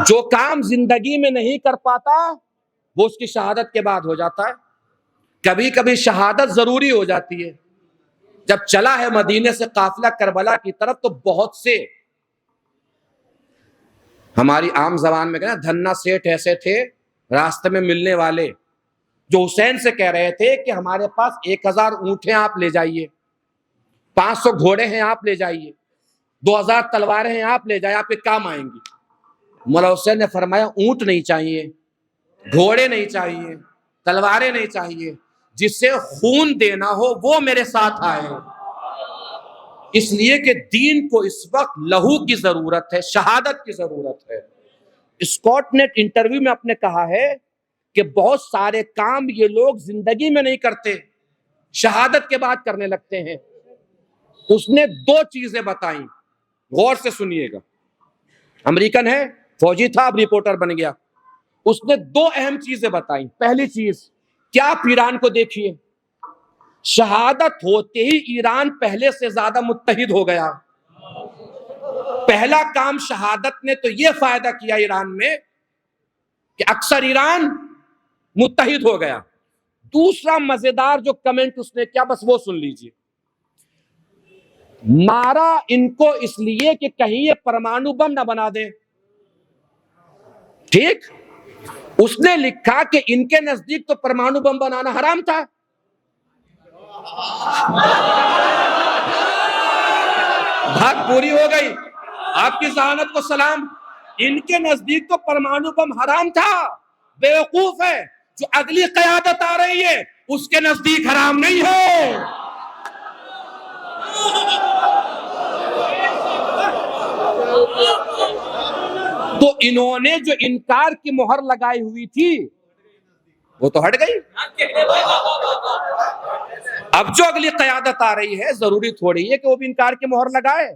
جو کام زندگی میں نہیں کر پاتا وہ اس کی شہادت کے بعد ہو جاتا ہے۔ کبھی کبھی شہادت ضروری ہو جاتی ہے۔ جب چلا ہے مدینے سے قافلہ کربلا کی طرف تو بہت سے ہماری عام زبان میں کہنا دھنا سیٹھ ایسے تھے راستے میں ملنے والے، جو حسین سے کہہ رہے تھے کہ ہمارے پاس 1000 اونٹ ہیں آپ لے جائیے، 500 گھوڑے ہیں آپ لے جائیے، 2000 تلواریں ہیں آپ لے جائیے، آپ کے کام آئیں گی۔ مولا حسین نے فرمایا اونٹ نہیں چاہیے، گھوڑے نہیں چاہیے، تلواریں نہیں چاہیے، جسے خون دینا ہو وہ میرے ساتھ آئے۔ اس لیے کہ دین کو اس وقت لہو کی ضرورت ہے، شہادت کی ضرورت ہے۔ اسکاٹ نے انٹرویو میں اپنے کہا ہے کہ بہت سارے کام یہ لوگ زندگی میں نہیں کرتے، شہادت کے بعد کرنے لگتے ہیں۔ اس نے 2 چیزیں بتائیں، غور سے سنیے گا۔ امریکن ہے، فوجی تھا، اب رپورٹر بن گیا۔ اس نے 2 اہم چیزیں بتائیں۔ پہلی چیز کیا، آپ ایران کو دیکھیے، شہادت ہوتے ہی ایران پہلے سے زیادہ متحد ہو گیا۔ پہلا کام شہادت نے تو یہ فائدہ کیا ایران میں کہ اکثر ایران متحد ہو گیا۔ دوسرا مزیدار جو کمنٹ اس نے کیا، بس وہ سن لیجئے۔ مارا ان کو اس لیے کہ کہیں یہ پرمانو بم نہ بنا دیں، ٹھیک؟ اس نے لکھا کہ ان کے نزدیک تو پرمانو بم بنانا حرام تھا۔ بات پوری ہو گئی، آپ کی ذہانت کو سلام۔ ان کے نزدیک تو پرمانو بم حرام تھا، بیوقوف ہے، جو اگلی قیادت آ رہی ہے اس کے نزدیک حرام نہیں ہے۔ تو انہوں نے جو انکار کی مہر لگائی ہوئی تھی وہ تو ہٹ گئی۔ اب جو اگلی قیادت آ رہی ہے ضروری تھوڑی ہے کہ وہ بھی انکار کی مہر لگائے۔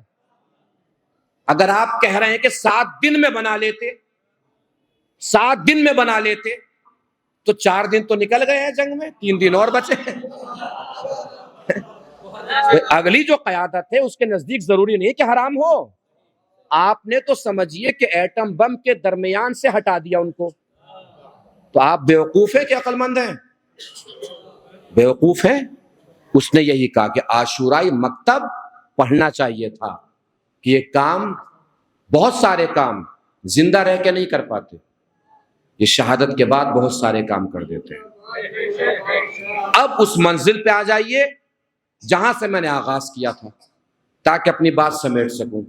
اگر آپ کہہ رہے ہیں کہ 7 دن میں بنا لیتے، 7 دن میں بنا لیتے تو 4 دن تو نکل گئے ہیں جنگ میں، 3 دن اور بچے ہیں۔ اگلی جو قیادت ہے اس کے نزدیک ضروری نہیں کہ حرام ہو، آپ نے تو سمجھیے کہ ایٹم بم کے درمیان سے ہٹا دیا ان کو، تو آپ بیوقوف ہیں کہ عقل مند ہیں؟ بیوقوف ہے۔ اس نے یہی کہا کہ عاشورائی مکتب پڑھنا چاہیے تھا کہ یہ کام، بہت سارے کام زندہ رہ کے نہیں کر پاتے، یہ شہادت کے بعد بہت سارے کام کر دیتے ہیں۔ اب اس منزل پہ آ جائیے جہاں سے میں نے آغاز کیا تھا تاکہ اپنی بات سمیٹ سکوں۔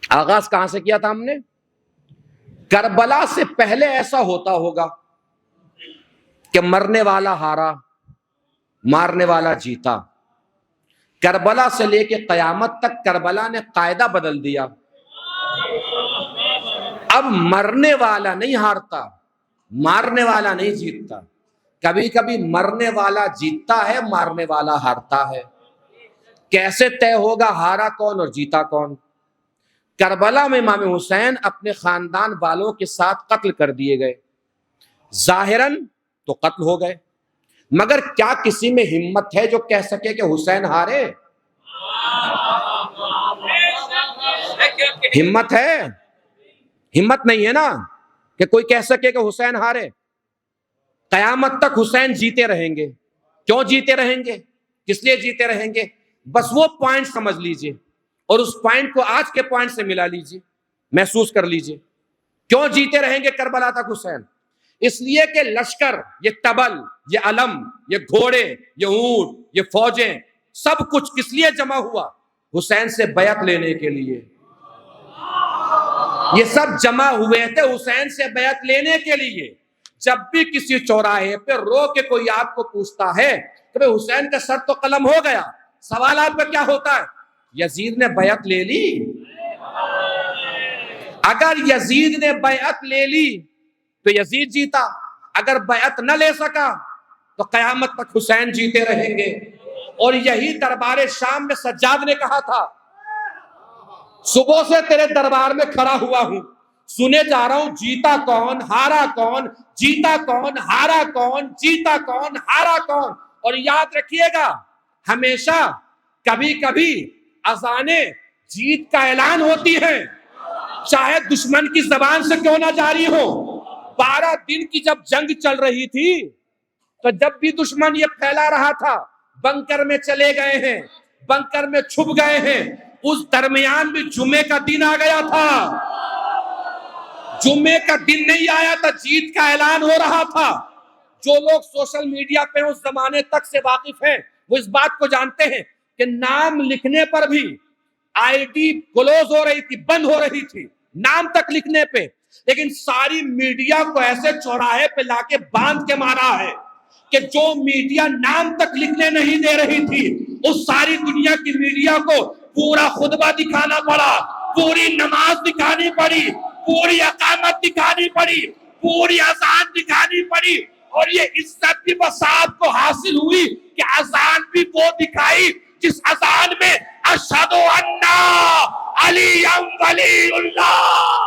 آغاز کہاں سے کیا تھا ہم نے؟ کربلا سے پہلے ایسا ہوتا ہوگا کہ مرنے والا ہارا، مارنے والا جیتا۔ کربلا سے لے کے قیامت تک کربلا نے قاعدہ بدل دیا، اب مرنے والا نہیں ہارتا، مارنے والا نہیں جیتتا، کبھی کبھی مرنے والا جیتتا ہے، مارنے والا ہارتا ہے۔ کیسے طے ہوگا ہارا کون اور جیتا کون؟ کربلا میں امام حسین اپنے خاندان والوں کے ساتھ قتل کر دیے گئے، ظاہراً تو قتل ہو گئے، مگر کیا کسی میں ہمت ہے جو کہہ سکے کہ حسین ہارے؟ ہمت ہے؟ ہمت نہیں ہے نا کہ کوئی کہہ سکے کہ حسین ہارے۔ قیامت تک حسین جیتے رہیں گے۔ کیوں جیتے رہیں گے؟ کس لیے جیتے رہیں گے؟ بس وہ پوائنٹ سمجھ لیجئے اور اس پوائنٹ کو آج کے پوائنٹ سے ملا لیجئے، محسوس کر لیجئے۔ کیوں جیتے رہیں گے کربلا تک حسین؟ اس لیے کہ لشکر، یہ تبل، یہ علم، یہ گھوڑے، یہ اونٹ، یہ فوجیں، سب کچھ کس لیے جمع ہوا؟ حسین سے بیعت لینے کے لیے۔ یہ سب جمع ہوئے تھے حسین سے بیعت لینے کے لیے۔ جب بھی کسی چوراہے پہ رو کے کوئی آپ کو پوچھتا ہے کہ بھئی حسین کا سر تو قلم ہو گیا، سوال آپ کا کیا ہوتا ہے؟ یزید نے بیعت لے لی؟ اگر یزید نے بیعت لے لی تو یزید جیتا، اگر بیعت نہ لے سکا تو قیامت تک حسین جیتے رہیں گے۔ اور یہی دربار شام میں سجاد نے کہا تھا، صبح سے تیرے دربار میں کھڑا ہوا ہوں، سنے جا رہا ہوں جیتا کون، ہارا کون، جیتا کون، ہارا کون، جیتا کون، ہارا کون۔ اور یاد رکھیے گا ہمیشہ کبھی کبھی اذانیں جیت کا اعلان ہوتی ہیں، چاہے دشمن کی زبان سے کیوں نہ جاری ہو۔ 12 دن کی جب جنگ چل رہی تھی تو جب بھی دشمن یہ پھیلا رہا تھا بنکر میں چلے گئے ہیں، بنکر میں چھپ گئے ہیں، اس درمیان بھی جمعے کا دن آ گیا تھا۔ جمعے کا دن نہیں آیا تھا، جیت کا اعلان ہو رہا تھا۔ جو لوگ سوشل میڈیا پہ اس زمانے تک سے واقف ہیں وہ اس بات کو جانتے ہیں کہ نام لکھنے پر بھی آئی ڈی کلوز ہو رہی تھی، بند ہو رہی تھی نام تک لکھنے پہ، لیکن ساری میڈیا کو ایسے چوراہے پہ لا کے باندھ کے مارا ہے کہ جو میڈیا نام تک لکھنے نہیں دے رہی تھی اس ساری دنیا کی میڈیا کو پورا خطبہ دکھانا پڑا، پوری نماز دکھانی پڑی، پوری اقامت دکھانی پڑی، پوری اذان دکھانی پڑی۔ اور یہ عزت بھی بس آپ کو حاصل ہوئی کہ اذان بھی وہ دکھائی جس اذان میں اشہد ان علی ولی اللہ۔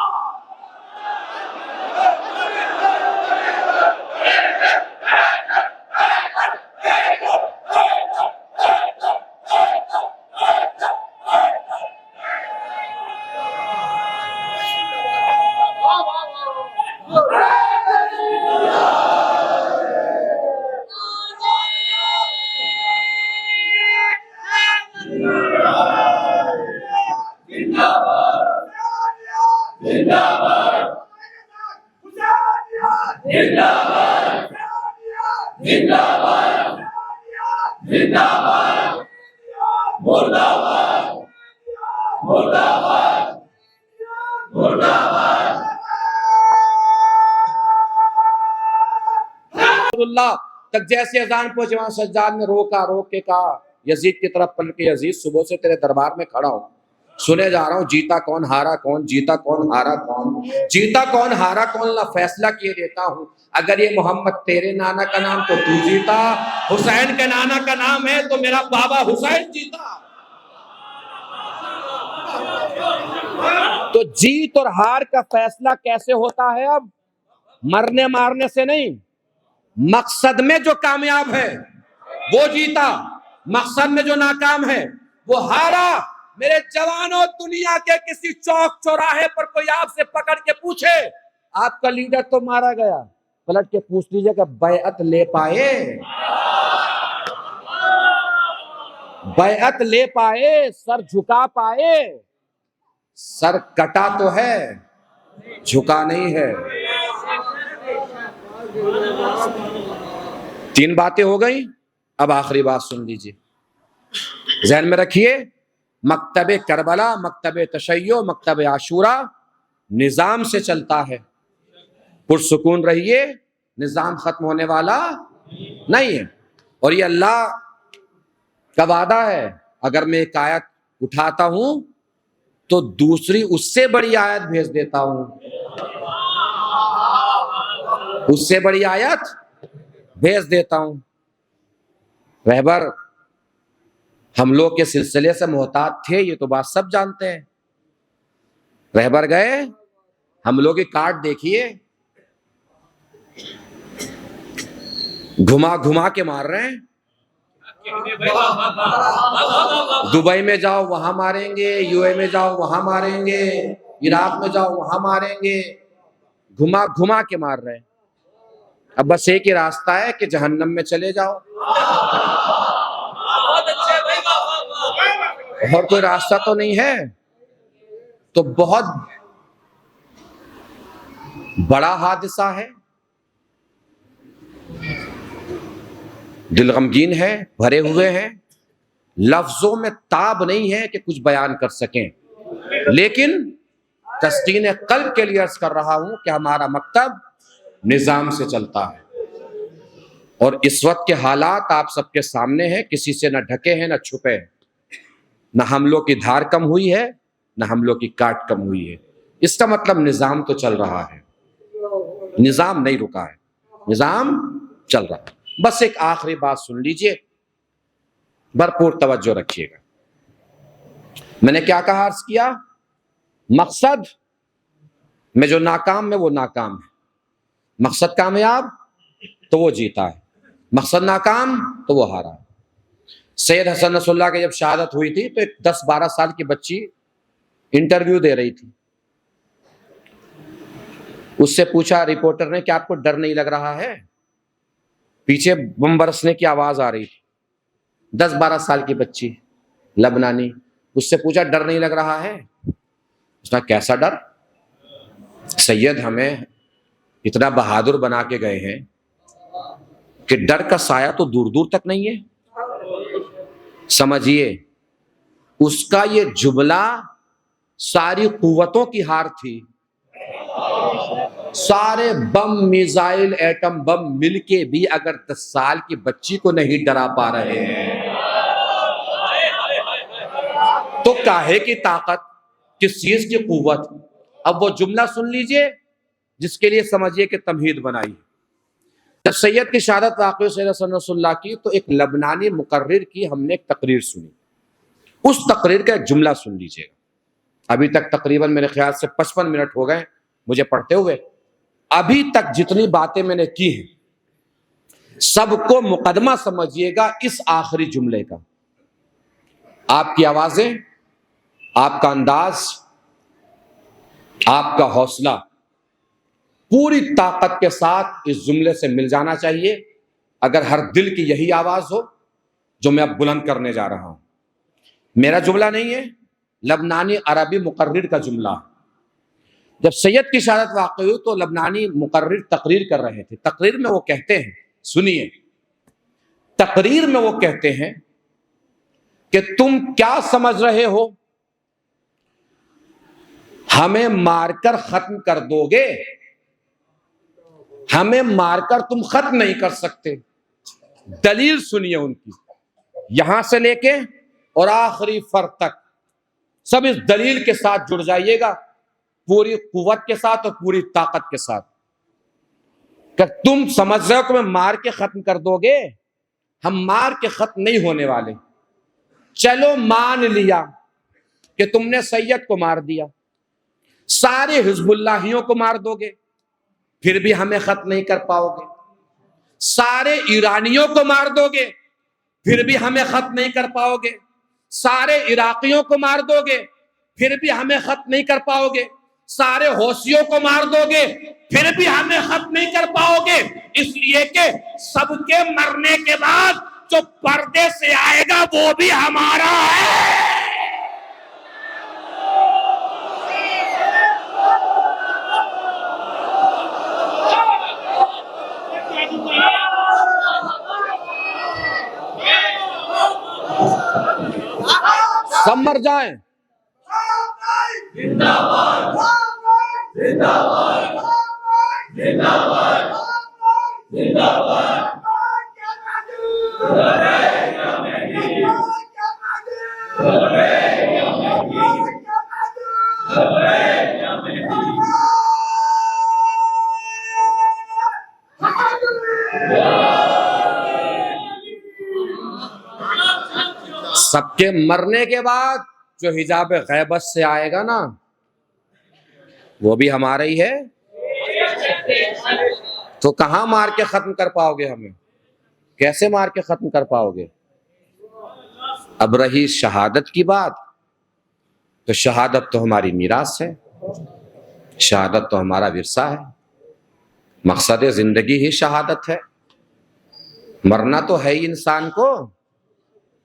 اللہ تک جیسے اذان پہنچے وہاں سجاد نے روک کے کہا یزید کی طرف پلٹ کے، یزید صبح سے تیرے دربار میں کھڑا ہوں، سنے جا رہا ہوں جیتا کون ہارا کون، جیتا کون ہارا کون، جیتا کون ہارا کون نہ فیصلہ کیے دیتا ہوں۔ اگر یہ محمد تیرے نانا کا نام تو تو جیتا، حسین کے نانا کا نام ہے تو میرا بابا حسین جیتا۔ تو جیت اور ہار کا فیصلہ کیسے ہوتا ہے؟ اب مرنے مارنے سے نہیں، مقصد میں جو کامیاب ہے وہ جیتا، مقصد میں جو ناکام ہے وہ ہارا۔ میرے جوانوں، دنیا کے کسی چوک چوراہے پر کوئی آپ سے پکڑ کے پوچھے آپ کا لیڈر تو مارا گیا، پلٹ کے پوچھ لیجئے کہ بیعت لے پائے؟ بیعت لے پائے؟ سر جھکا پائے؟ سر کٹا تو ہے، جھکا نہیں ہے۔ 3 باتیں ہو گئی، اب آخری بات سن لیجیے، ذہن میں رکھیے۔ مکتب کربلا، مکتب تشیع، مکتب عاشورہ نظام سے چلتا ہے، پرسکون رہیے، نظام ختم ہونے والا نہیں ہے۔ اور یہ اللہ کا وعدہ ہے، اگر میں ایک آیت اٹھاتا ہوں تو دوسری اس سے بڑی آیت بھیج دیتا ہوں، اس سے بڑی آیت بھیج دیتا ہوں۔ رہبر حملوں کے سلسلے سے محتاط تھے، یہ تو بات سب جانتے ہیں۔ رہبر گئے، حملوں کی کارٹ دیکھیے، گھما گھما کے مار رہے ہیں۔ دبئی میں جاؤ وہاں ماریں گے، یو اے میں جاؤ وہاں ماریں گے، عراق میں جاؤ وہاں ماریں گے، گھما گھما کے مار رہے ہیں۔ اب بس ایک ہی راستہ ہے کہ جہنم میں چلے جاؤ، اور کوئی راستہ تو نہیں ہے۔ تو بہت بڑا حادثہ ہے، دل غمگین ہے، بھرے ہوئے ہیں، لفظوں میں تاب نہیں ہے کہ کچھ بیان کر سکیں، لیکن تسکین قلب کے لیے عرض کر رہا ہوں کہ ہمارا مکتب نظام سے چلتا ہے، اور اس وقت کے حالات آپ سب کے سامنے ہیں، کسی سے نہ ڈھکے ہیں نہ چھپے ہیں، نہ حملوں کی دھار کم ہوئی ہے نہ حملوں کی کاٹ کم ہوئی ہے۔ اس کا مطلب نظام تو چل رہا ہے، نظام نہیں رکا ہے، نظام چل رہا ہے۔ بس ایک آخری بات سن لیجئے، بھرپور توجہ رکھیے گا۔ میں نے کیا کہا، عرض کیا، مقصد میں جو ناکام ہے وہ ناکام ہے، مقصد کامیاب تو وہ جیتا ہے، مقصد ناکام تو وہ ہارا ہے۔ سید حسن نصر اللہ کی جب شہادت ہوئی تھی تو ایک 10-12 سال کی بچی انٹرویو دے رہی تھی، اس سے پوچھا رپورٹر نے کہ آپ کو ڈر نہیں لگ رہا ہے؟ پیچھے بم برسنے کی آواز آ رہی تھی، 10-12 سال کی بچی لبنانی، اس سے پوچھا ڈر نہیں لگ رہا ہے؟ اس نے کیسا ڈر؟ سید ہمیں اتنا بہادر بنا کے گئے ہیں کہ ڈر کا سایہ تو دور دور تک نہیں ہے۔ سمجھیے، اس کا یہ جملہ ساری قوتوں کی ہار تھی، سارے بم، میزائل، ایٹم بم مل کے بھی اگر 10 سال کی بچی کو نہیں ڈرا پا رہے ہیں تو کاہے کی طاقت، کس چیز کی قوت؟ اب وہ جملہ سن لیجئے جس کے لیے سمجھیے کہ تمہید بنائی۔ جب سید کی شہادت واقع سید حسن نصر اللہ کی تو ایک لبنانی مقرر کی ہم نے ایک تقریر سنی، اس تقریر کا ایک جملہ سن لیجئے گا۔ ابھی تک تقریباً میرے خیال سے 55 منٹ ہو گئے مجھے پڑھتے ہوئے، ابھی تک جتنی باتیں میں نے کی ہیں سب کو مقدمہ سمجھیے گا اس آخری جملے کا۔ آپ کی آوازیں، آپ کا انداز، آپ کا حوصلہ پوری طاقت کے ساتھ اس جملے سے مل جانا چاہیے، اگر ہر دل کی یہی آواز ہو جو میں اب بلند کرنے جا رہا ہوں۔ میرا جملہ نہیں ہے، لبنانی عربی مقرر کا جملہ۔ جب سید کی شہادت واقع ہوئی تو لبنانی مقرر تقریر کر رہے تھے، تقریر میں وہ کہتے ہیں، سنیے، تقریر میں وہ کہتے ہیں کہ تم کیا سمجھ رہے ہو، ہمیں مار کر ختم کر دو گے؟ ہمیں مار کر تم ختم نہیں کر سکتے۔ دلیل سنیے ان کی، یہاں سے لے کے اور آخری فرق تک سب اس دلیل کے ساتھ جڑ جائیے گا، پوری قوت کے ساتھ اور پوری طاقت کے ساتھ، کہ تم سمجھ رہے ہو کہ میں مار کے ختم کر دو گے؟ ہم مار کے ختم نہیں ہونے والے۔ چلو مان لیا کہ تم نے سید کو مار دیا، سارے حزب اللہیوں کو مار دو گے، پھر بھی ہمیں ختم نہیں کر پاؤ گے۔ سارے ایرانیوں کو مار دو گے پھر بھی ہمیں ختم نہیں کر پاؤ گے، سارے عراقیوں کو مار دو گے پھر بھی ہمیں ختم نہیں کر پاؤ گے، سارے حوثیوں کو مار دو گے پھر بھی ہمیں ختم نہیں کر پاؤ گے، اس لیے کہ سب کے مرنے کے بعد جو پردے سے آئے گا وہ بھی ہمارا ہے۔ سب مر جائیں، سب کے مرنے کے بعد جو حجاب غیبت سے آئے گا نا وہ بھی ہمارا ہی ہے۔ تو کہاں مار کے ختم کر پاؤ گے ہمیں؟ کیسے مار کے ختم کر پاؤ گے؟ اب رہی شہادت کی بات، تو شہادت تو ہماری میراث ہے، شہادت تو ہمارا ورثہ ہے، مقصد زندگی ہی شہادت ہے۔ مرنا تو ہے ہی انسان کو،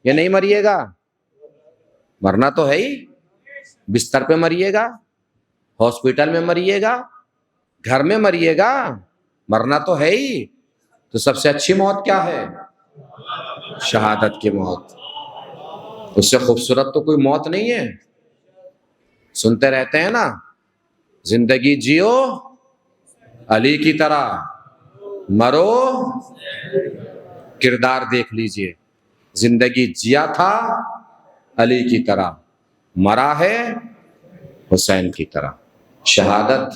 یہ نہیں مریے گا؟ مرنا تو ہے ہی، بستر پہ مریے گا، ہاسپٹل میں مریے گا، گھر میں مریے گا، مرنا تو ہے ہی۔ تو سب سے اچھی موت کیا ہے؟ شہادت کی موت۔ اس سے خوبصورت تو کوئی موت نہیں ہے۔ سنتے رہتے ہیں نا، زندگی جیو علی کی طرح، مرو کردار دیکھ لیجئے، زندگی جیا تھا علی کی طرح، مرا ہے حسین کی طرح۔ شہادت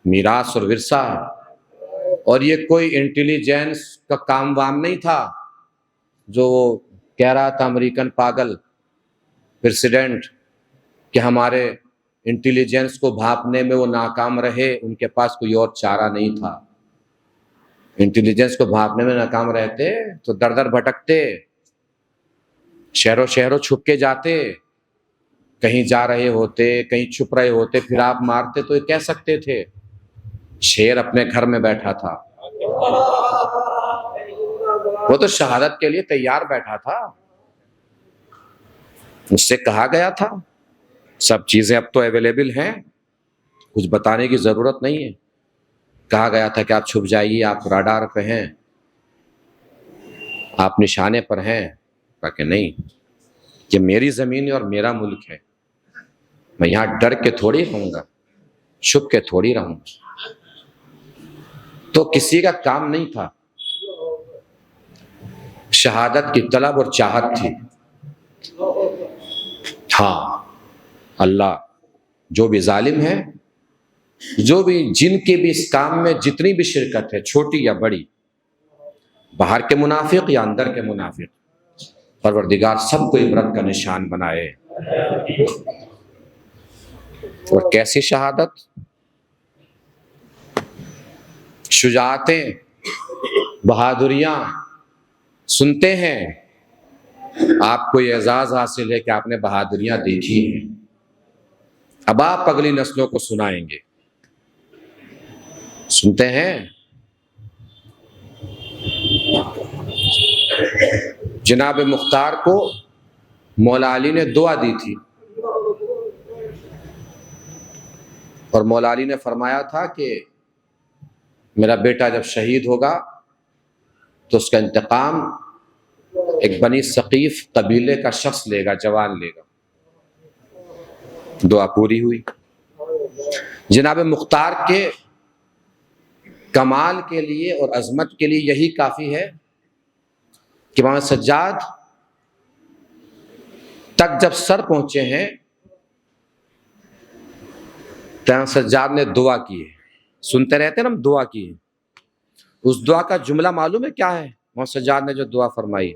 میراث اور ورثہ، اور یہ کوئی انٹیلیجنس کا کام وام نہیں تھا جو کہہ رہا تھا امریکن پاگل پریزیڈنٹ کہ ہمارے انٹیلیجنس کو بھاپنے میں وہ ناکام رہے، ان کے پاس کوئی اور چارہ نہیں تھا۔ انٹیلیجنس کو بھاپنے میں ناکام رہتے تو در در بھٹکتے، شہروں چھپ کے جاتے، کہیں جا رہے ہوتے، کہیں چھپ رہے ہوتے، پھر آپ مارتے تو یہ کہہ سکتے تھے شیر اپنے گھر میں بیٹھا تھا۔ وہ تو شہادت کے لیے تیار بیٹھا تھا، اس سے کہا گیا تھا سب چیزیں اب تو اویلیبل ہیں، کچھ بتانے کی ضرورت نہیں ہے۔ کہا گیا تھا کہ آپ چھپ جائیے، آپ راڈار پہ ہیں، آپ نشانے پر ہیں۔ کہا کہ نہیں، کہ میری زمین ہے اور میرا ملک ہے، میں یہاں ڈر کے تھوڑی رہوں گا، چھپ کے تھوڑی رہوں گا۔ تو کسی کا کام نہیں تھا، شہادت کی طلب اور چاہت تھی۔ ہاں، اللہ جو بھی ظالم ہے، جو بھی جن کے بھی اس کام میں جتنی بھی شرکت ہے، چھوٹی یا بڑی، باہر کے منافق یا اندر کے منافق، پروردگار سب کو عبرت کا نشان بنائے۔ اور کیسی شہادت، شجاعتیں، بہادریاں سنتے ہیں، آپ کو یہ اعزاز حاصل ہے کہ آپ نے بہادریاں دیکھی ہیں، اب آپ اگلی نسلوں کو سنائیں گے۔ سنتے ہیں جناب مختار کو مولا علی نے دعا دی تھی، اور مولا علی نے فرمایا تھا کہ میرا بیٹا جب شہید ہوگا تو اس کا انتقام ایک بنی ثقیف قبیلے کا شخص لے گا، جوان لے گا۔ دعا پوری ہوئی۔ جناب مختار کے کمال کے لیے اور عظمت کے لیے یہی کافی ہے کہ امام سجاد تک جب سر پہنچے ہیں تو امام سجاد نے دعا کی ہے۔ سنتے رہتے ہیں نا ہم، دعا کی ہے۔ اس دعا کا جملہ معلوم ہے کیا ہے؟ امام سجاد نے جو دعا فرمائی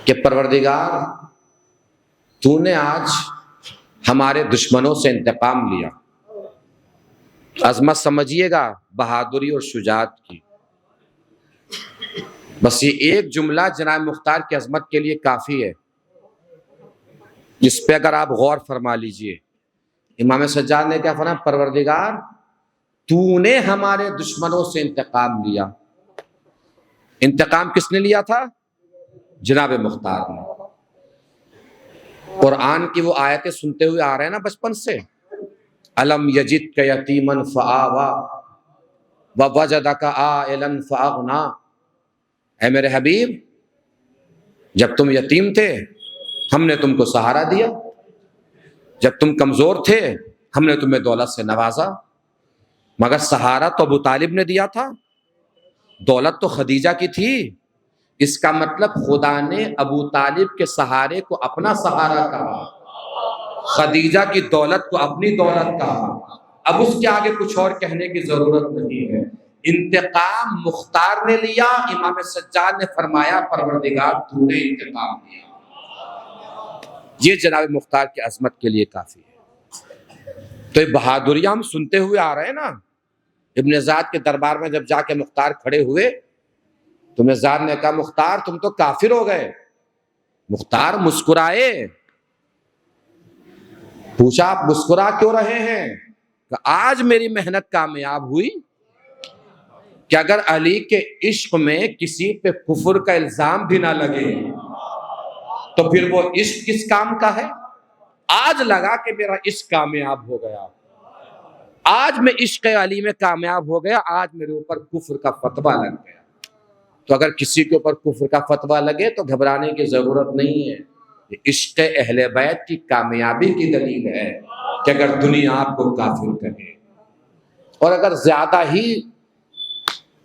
کہ پروردگار تو نے آج ہمارے دشمنوں سے انتقام لیا۔ عظمت سمجھیے گا بہادری اور شجاعت کی۔ بس یہ ایک جملہ جناب مختار کی عظمت کے لیے کافی ہے، جس پہ اگر آپ غور فرما لیجئے۔ امام سجاد نے کیا فرمایا؟ پروردگار تو نے ہمارے دشمنوں سے انتقام لیا۔ انتقام کس نے لیا تھا؟ جناب مختار نے۔ قرآن کی وہ آیتیں سنتے ہوئے آ رہے ہیں نا بچپن سے، الم یجدک یتیما فآویٰ ووجدک عائلا فاغنیٰ۔ اے میرے حبیب، جب تم یتیم تھے ہم نے تم کو سہارا دیا، جب تم کمزور تھے ہم نے تمہیں دولت سے نوازا۔ مگر سہارا تو ابو طالب نے دیا تھا، دولت تو خدیجہ کی تھی۔ اس کا مطلب خدا نے ابو طالب کے سہارے کو اپنا سہارا کہا، خدیجہ کی دولت کو اپنی دولت کہا۔ اب اس کے آگے کچھ اور کہنے کی ضرورت نہیں ہے۔ انتقام مختار نے لیا، امام سجاد نے فرمایا پروردگار تو نے انتقام لیا۔ یہ جناب مختار کی عظمت کے لیے کافی ہے۔ تو یہ بہادریاں ہم سنتے ہوئے آ رہے ہیں نا۔ ابن زیاد کے دربار میں جب جا کے مختار کھڑے ہوئے تو ابن زیاد نے کہا مختار تم تو کافر ہو گئے۔ مختار مسکرائے، پوچھا آپ مسکرا کیوں رہے ہیں؟ کہ آج میری محنت کامیاب ہوئی کہ اگر علی کے عشق میں کسی پہ کفر کا الزام بھی نہ لگے تو پھر وہ عشق کس کام کا ہے؟ آج لگا کہ میرا عشق کامیاب ہو گیا، آج میں عشق علی میں کامیاب ہو گیا، آج میرے اوپر کفر کا فتویٰ لگ گیا۔ تو اگر کسی کے اوپر کفر کا فتویٰ لگے تو گھبرانے کی ضرورت نہیں ہے۔ یہ عشق اہل بیت کی کامیابی کی دلیل ہے کہ اگر دنیا آپ کو کافر کہے، اور اگر زیادہ ہی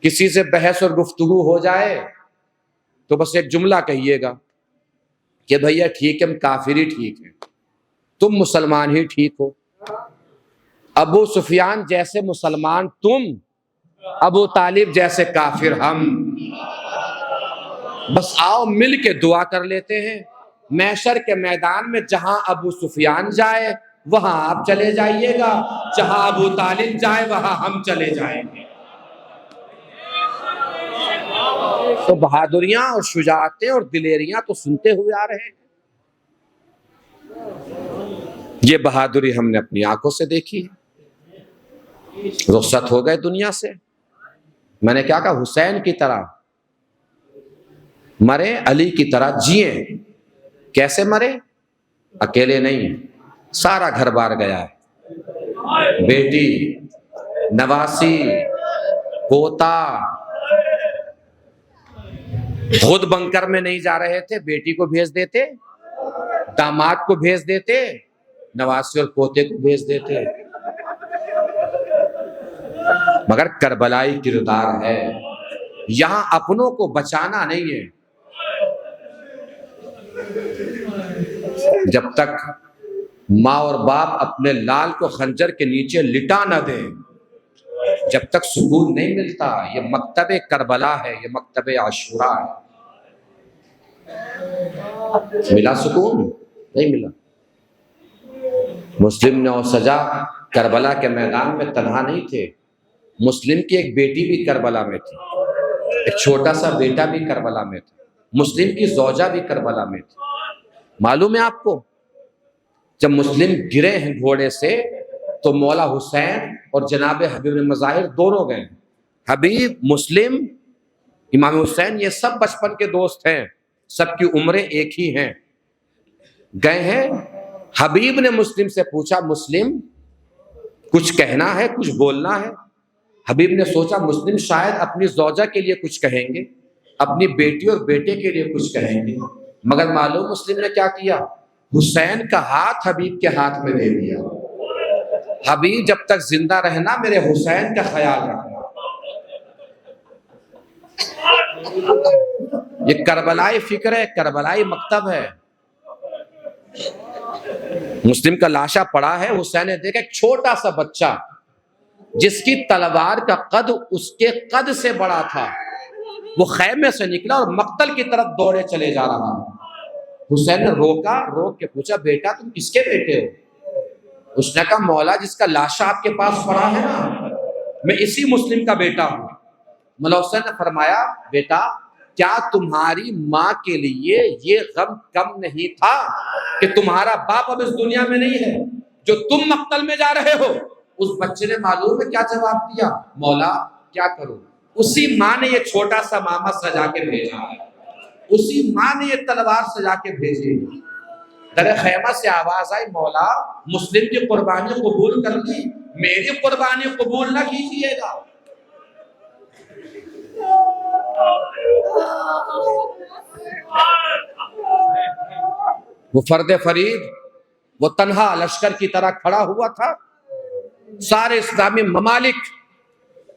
کسی سے بحث اور گفتگو ہو جائے تو بس ایک جملہ کہیے گا کہ بھیا ٹھیک ہے ہم کافر ہی ٹھیک ہیں، تم مسلمان ہی ٹھیک ہو۔ ابو سفیان جیسے مسلمان تم، ابو طالب جیسے کافر ہم، بس آؤ مل کے دعا کر لیتے ہیں۔ محشر کے میدان میں جہاں ابو سفیان جائے وہاں آپ چلے جائیے گا، جہاں ابو طالب جائے وہاں ہم چلے جائیں گے۔ تو بہادریاں اور شجاعتیں اور دلیریاں تو سنتے ہوئے آ رہے ہیں۔ یہ بہادری ہم نے اپنی آنکھوں سے دیکھی ہے۔ رخصت ہو گئے دنیا سے، میں نے کیا کہا؟ حسین کی طرح مرے، علی کی طرح جئیں۔ کیسے مرے؟ اکیلے نہیں، سارا گھر بار گیا ہے، بیٹی، نواسی، پوتا۔ خود بنکر میں نہیں جا رہے تھے، بیٹی کو بھیج دیتے، داماد کو بھیج دیتے، نواسی اور پوتے کو بھیج دیتے۔ مگر کربلائی کردار ہے، یہاں اپنوں کو بچانا نہیں ہے۔ جب تک ماں اور باپ اپنے لال کو خنجر کے نیچے لٹا نہ دیں، جب تک سکون نہیں ملتا۔ یہ مکتب کربلا ہے، یہ مکتب عاشورا ہے۔ ملا سکون؟ نہیں ملا۔ مسلم نے اور سجا کربلا کے میدان میں تنہا نہیں تھے، مسلم کی ایک بیٹی بھی کربلا میں تھی، ایک چھوٹا سا بیٹا بھی کربلا میں تھا، مسلم کی زوجہ بھی کربلا میں تھی۔ معلوم ہے آپ کو، جب مسلم گرے ہیں گھوڑے سے تو مولا حسین اور جناب حبیب مظاہر دونوں گئے۔ حبیب، مسلم، امام حسین یہ سب بچپن کے دوست ہیں، سب کی عمریں ایک ہی ہیں۔ گئے ہیں، حبیب نے مسلم سے پوچھا مسلم کچھ کہنا ہے، کچھ بولنا ہے؟ حبیب نے سوچا مسلم شاید اپنی زوجہ کے لیے کچھ کہیں گے، اپنی بیٹی اور بیٹے کے لیے کچھ کہیں گے، مگر معلوم مسلم نے کیا کیا؟ حسین کا ہاتھ حبیب کے ہاتھ میں دے دیا۔ حبیب جب تک زندہ رہنا میرے حسین کا خیال رکھنا۔ یہ کربلائی فکر ہے، کربلائی مکتب ہے۔ مسلم کا لاشا پڑا ہے، حسین نے دیکھا ایک چھوٹا سا بچہ جس کی تلوار کا قد اس کے قد سے بڑا تھا، وہ خیمے سے نکلا اور مقتل کی طرف دوڑے چلے جا رہا۔ حسین نے روکا، روک کے پوچھا بیٹا تم کس کے بیٹے ہو؟ اس نے کہا مولا جس کا لاشا آپ کے پاس پڑا ہے نا، میں اسی مسلم کا بیٹا ہوں۔ مولا حسین نے فرمایا بیٹا کیا تمہاری ماں کے لیے یہ غم کم نہیں تھا کہ تمہارا باپ اب اس دنیا میں نہیں ہے، جو تم مقتل میں جا رہے ہو؟ اس بچے نے معلوم ہے کیا جواب دیا؟ مولا کیا کروں؟ اسی ماں نے یہ چھوٹا سا ماما سجا کے بھیجا ہے، اسی ماں نے یہ تلوار سجا کے بھیجی ہے۔ در خیمہ سے آواز آئی، مولا مسلم کی قربانی قبول کر لی، میری قربانی قبول نہ کیجیے گا۔ وہ فرد فرید، وہ تنہا لشکر کی طرح کھڑا ہوا تھا۔ سارے اسلامی ممالک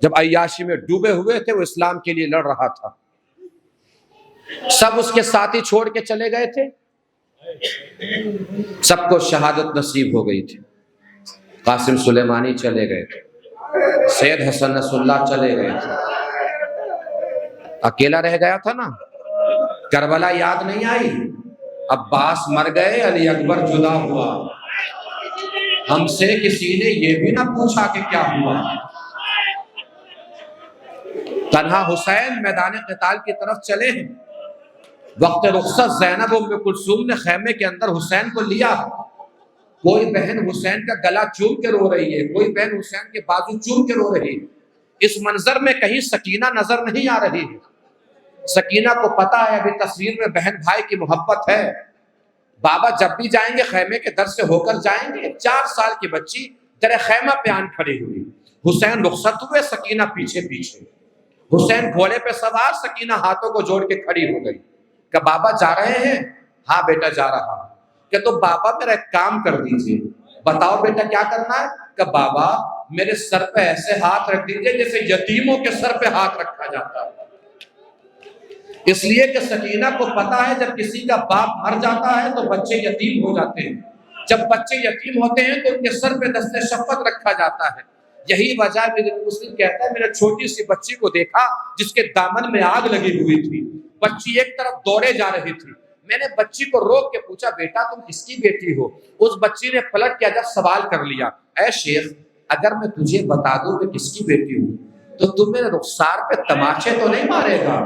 جب عیاشی میں ڈوبے ہوئے تھے، وہ اسلام کے لیے لڑ رہا تھا، سب اس کے ساتھی چھوڑ کے چلے گئے تھے، سب کو شہادت نصیب ہو گئی تھی۔ قاسم سلیمانی چلے گئے تھے، سید حسن نصر اللہ چلے گئے تھے، اکیلا رہ گیا تھا نا۔ کربلا یاد نہیں آئی؟ عباس مر گئے، علی اکبر جدا ہوا، ہم سے کسی نے یہ بھی نہ پوچھا کہ کیا ہوا۔ تنہا حسین میدان قتال کی طرف چلے ہیں۔ وقت رخصت زینب ام کلثوم نے خیمے کے اندر حسین کو لیا، کوئی بہن حسین کا گلا چوم کے رو رہی ہے، کوئی بہن حسین کے بازو چوم کے رو رہی ہے۔ اس منظر میں کہیں سکینہ نظر نہیں آ رہی ہے۔ سکینہ کو پتا ہے ابھی تصویر میں بہن بھائی کی محبت ہے، بابا جب بھی جائیں گے خیمے کے در سے ہو کر جائیں گے۔ 4 سال کی بچی در خیمہ پہ آن کھڑی ہوئی، حسین رخصت ہوئے، سکینہ پیچھے پیچھے، حسین گھوڑے پہ سوار، سکینہ ہاتھوں کو جوڑ کے کھڑی ہو گئی کہ بابا جا رہے ہیں؟ ہاں بیٹا جا رہا ہوں۔ کہ تو بابا میرا ایک کام کر دیجئے۔ بتاؤ بیٹا کیا کرنا ہے؟ کہ بابا میرے سر پہ ایسے ہاتھ رکھ دیجئے جیسے یتیموں کے سر پہ ہاتھ رکھا جاتا ہے۔ اس لیے کہ سکینہ کو پتا ہے جب کسی کا باپ مر جاتا ہے تو بچے یتیم ہو جاتے ہیں، جب بچے یتیم ہوتے ہیں تو ان کے سر پہ دست شفقت رکھا جاتا ہے۔ یہی وجہ مسلم کہتا ہے میں نے چھوٹی سی بچی کو دیکھا جس کے دامن میں آگ لگی ہوئی تھی، بچی ایک طرف دوڑے جا رہی تھی، میں نے بچی کو روک کے پوچھا بیٹا تم کس کی بیٹی ہو؟ اس بچی نے پلٹ کے جب سوال کر لیا، اے شیخ اگر میں تجھے بتا دوں کہ کس کی بیٹی ہوں تو تم میرے رخسار پہ تماچے تو نہیں مارے گا؟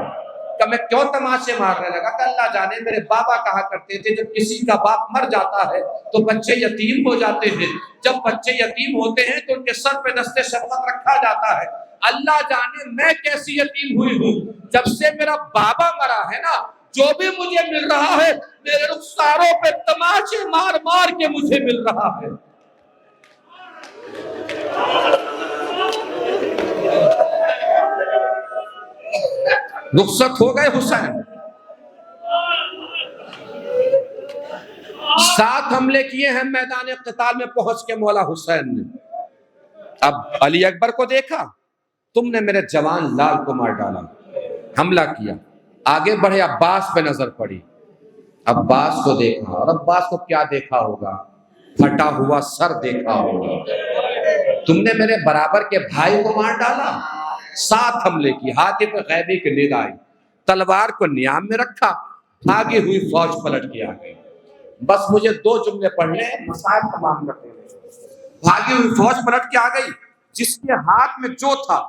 کہ میں کیوں تماچے مارنے لگا؟ کہ اللہ جانے میرے بابا کہا کرتے تھے جب کسی کا باپ مر جاتا ہے تو بچے یتیم ہو جاتے ہیں، جب بچے یتیم ہوتے ہیں تو ان کے سر پہ دست شفقت رکھا جاتا ہے۔ اللہ جانے میں کیسی یتیم ہوئی ہوں، جب سے میرا بابا مرا ہے نا، جو بھی مجھے مل رہا ہے میرے رخساروں پہ تماچے مار مار کے مجھے مل رہا ہے۔ رخصت ہو گئے حسین، 7 حملے کیے ہیں میدان قتال میں پہنچ کے مولا حسین نے۔ اب علی اکبر کو دیکھا، تم نے میرے جوان لال کو مار ڈالا، حملہ کیا، آگے بڑھے، عباس پہ نظر پڑی، عباس کو دیکھا، اور عباس کو کیا دیکھا ہوگا؟ پھٹا ہوا سر دیکھا ہوگا۔ تم نے میرے برابر کے بھائی کو مار ڈالا۔ 7 حملے کی، حاطب غیبی کی نگاہی، تلوار کو نیام میں رکھا، بھاگی ہوئی فوج پلٹ کے آ گئی۔ بس مجھے 2 جملے پڑھنے ہیں، مسائل تمام کرتے ہیں۔ بھاگی ہوئی فوج پلٹ کے آ گئی، جس کے ہاتھ میں جو تھا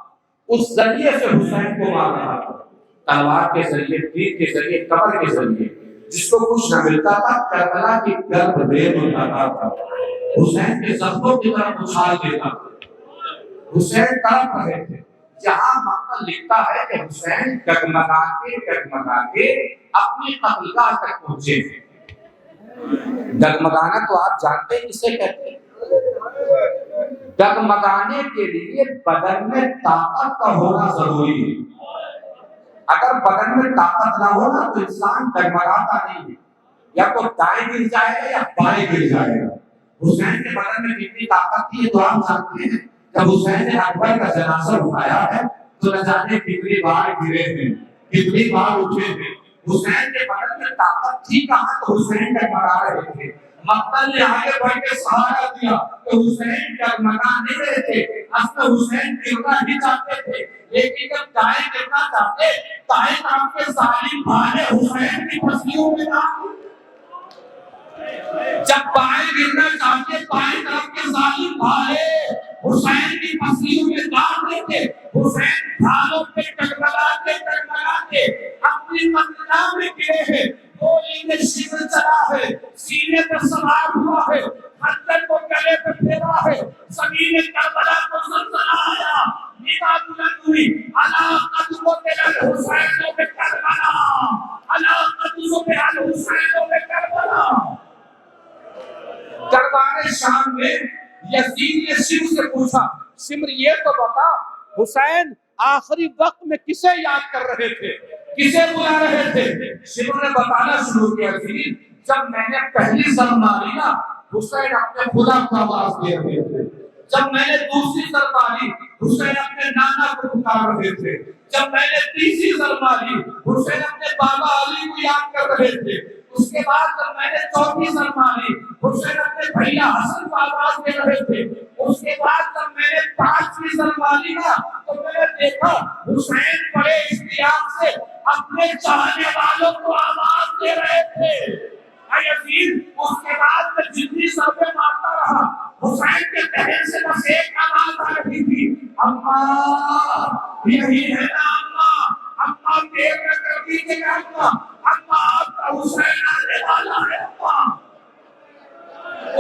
اس ذریعے سے حسین کو مار رہا تھا، تلوار کے ذریعے، تیر کے ذریعے، کمر کے ذریعے۔ جس کو کچھ نہ ملتا تھا کربلا کی گرد ریت اٹھاتا تھا، حسین کے زخموں کی طرف اچھال دیتا تھا۔ حسین تڑپ رہے تھے۔ جہاں مقتل لکھتا ہے کہ حسین ڈگمگا کے اپنی قتلگاہ تک پہنچے ہیں۔ ڈگمگانا تو آپ جانتے ہیں کسے کہتے ہیں؟ ڈگمگانے کے لیے بدن میں طاقت کا ہونا ضروری ہے۔ اگر بدن میں طاقت نہ ہونا تو انسان ڈگمگاتا نہیں ہے، یا تو دائیں گر جائے گا یا بائیں گر جائے گا۔ حسین کے بدن میں کتنی طاقت تھی تو آپ جانتے ہیں۔ جب حسین نے اکبر کا جنازہ اٹھایا ہے تو نہ جانے کتنی بار گرے ہیں، کتنی بار اٹھے ہیں۔ حسین کے بدن میں طاقت تھی کہاں تو حسین ڈگمگا رہے تھے۔ مقتل نے آگے بڑھ کے سہارا دیا تو حسین ڈگمگا نہیں رہے تھے، اصل حسین گرنا ہی چاہتے تھے، لیکن جب دائیں گرنا چاہتے، دائیں طرف کے ظالم بھائی حسین کی پسلیوں میں نہ، جب بائیں گرنا چاہتے بائیں طرف کے ظالم بھائی حسین کی پسلیوں میں داغ دیتے۔ حسین ڈھالوں پہ ٹکراتے اپنی پھیرا ہے، زمین کربلا کو زلزلہ آیا، نگاہ بلند ہوئی، الا قد قتل الحسین بکربلا، الا قد ذبح الحسین بکربلا۔ دربار شام میں یزید نے سمر سے پوچھا، سمر یہ تو بتا حسین آخری وقت میں کسے یاد کر رہے تھے، کسے بلا رہے تھے؟ سمر نے بتانا شروع کیا، جب میں نے پہلی ضرب ماری نا حسین اپنے خدا کو آواز دے رہے تھے، جب میں نے دوسری ضرب ماری حسین اپنے نانا کو پکار رہے تھے، جب میں نے تیسری ضرب ماری حسین اپنے بابا علی کو یاد کر رہے تھے، اس کے بعد جب میں نے چوتھی ضرب ماری حسین اپنے بھیا حسن کو آواز دے رہے تھے، اس کے بعد جب میں نے پانچویں ضرب ماری نا تو میں نے دیکھا حسین بڑے اشتیاق سے اپنے چاہنے والوں کو آواز دے رہے تھے۔ اے یزید، اس کے بعد میں جتنی ضربیں مارتا رہا حسین کے ذہن سے بس ایک آواز آ رہی تھی، اماں یہی ہے نا اماں، اماں دیر نہ کر دیجیے گا اماں، اماں آپ کا حسین آنے والا ہے اماں۔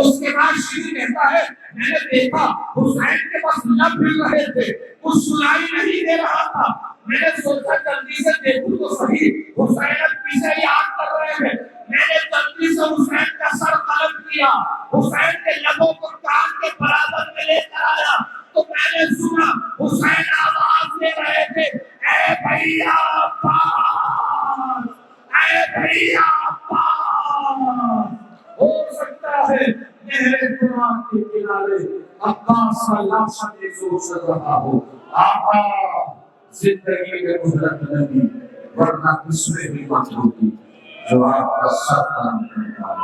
اس کے بعد شیری کہتا ہے میں نے دیکھا حسین کے پاس لب ہل رہے تھے، کچھ سنائی نہیں دے رہا تھا، میں نے سوچا جلدی سے دیکھوں تو صحیح حسین اب پیچھے یاد کر رہے ہیں، میں نے جلدی سے حسین کا سر قلم کیا، حسین کے لبوں کو کان کے برابر میں لے کر آیا تو میں نے سنا حسین آواز دے رہے تھے، اے بھیا عباس، اے بھیا عباس۔ ہو سکتا ہے نہر قرآن کے کنارے عباس کا لفظ محسوس کر رہا ہو، آقا زندگی میں مہلت نہیں ورنہ کس میں بھی مت ہوتی جو آپ کا سر قلم کرتا ہے۔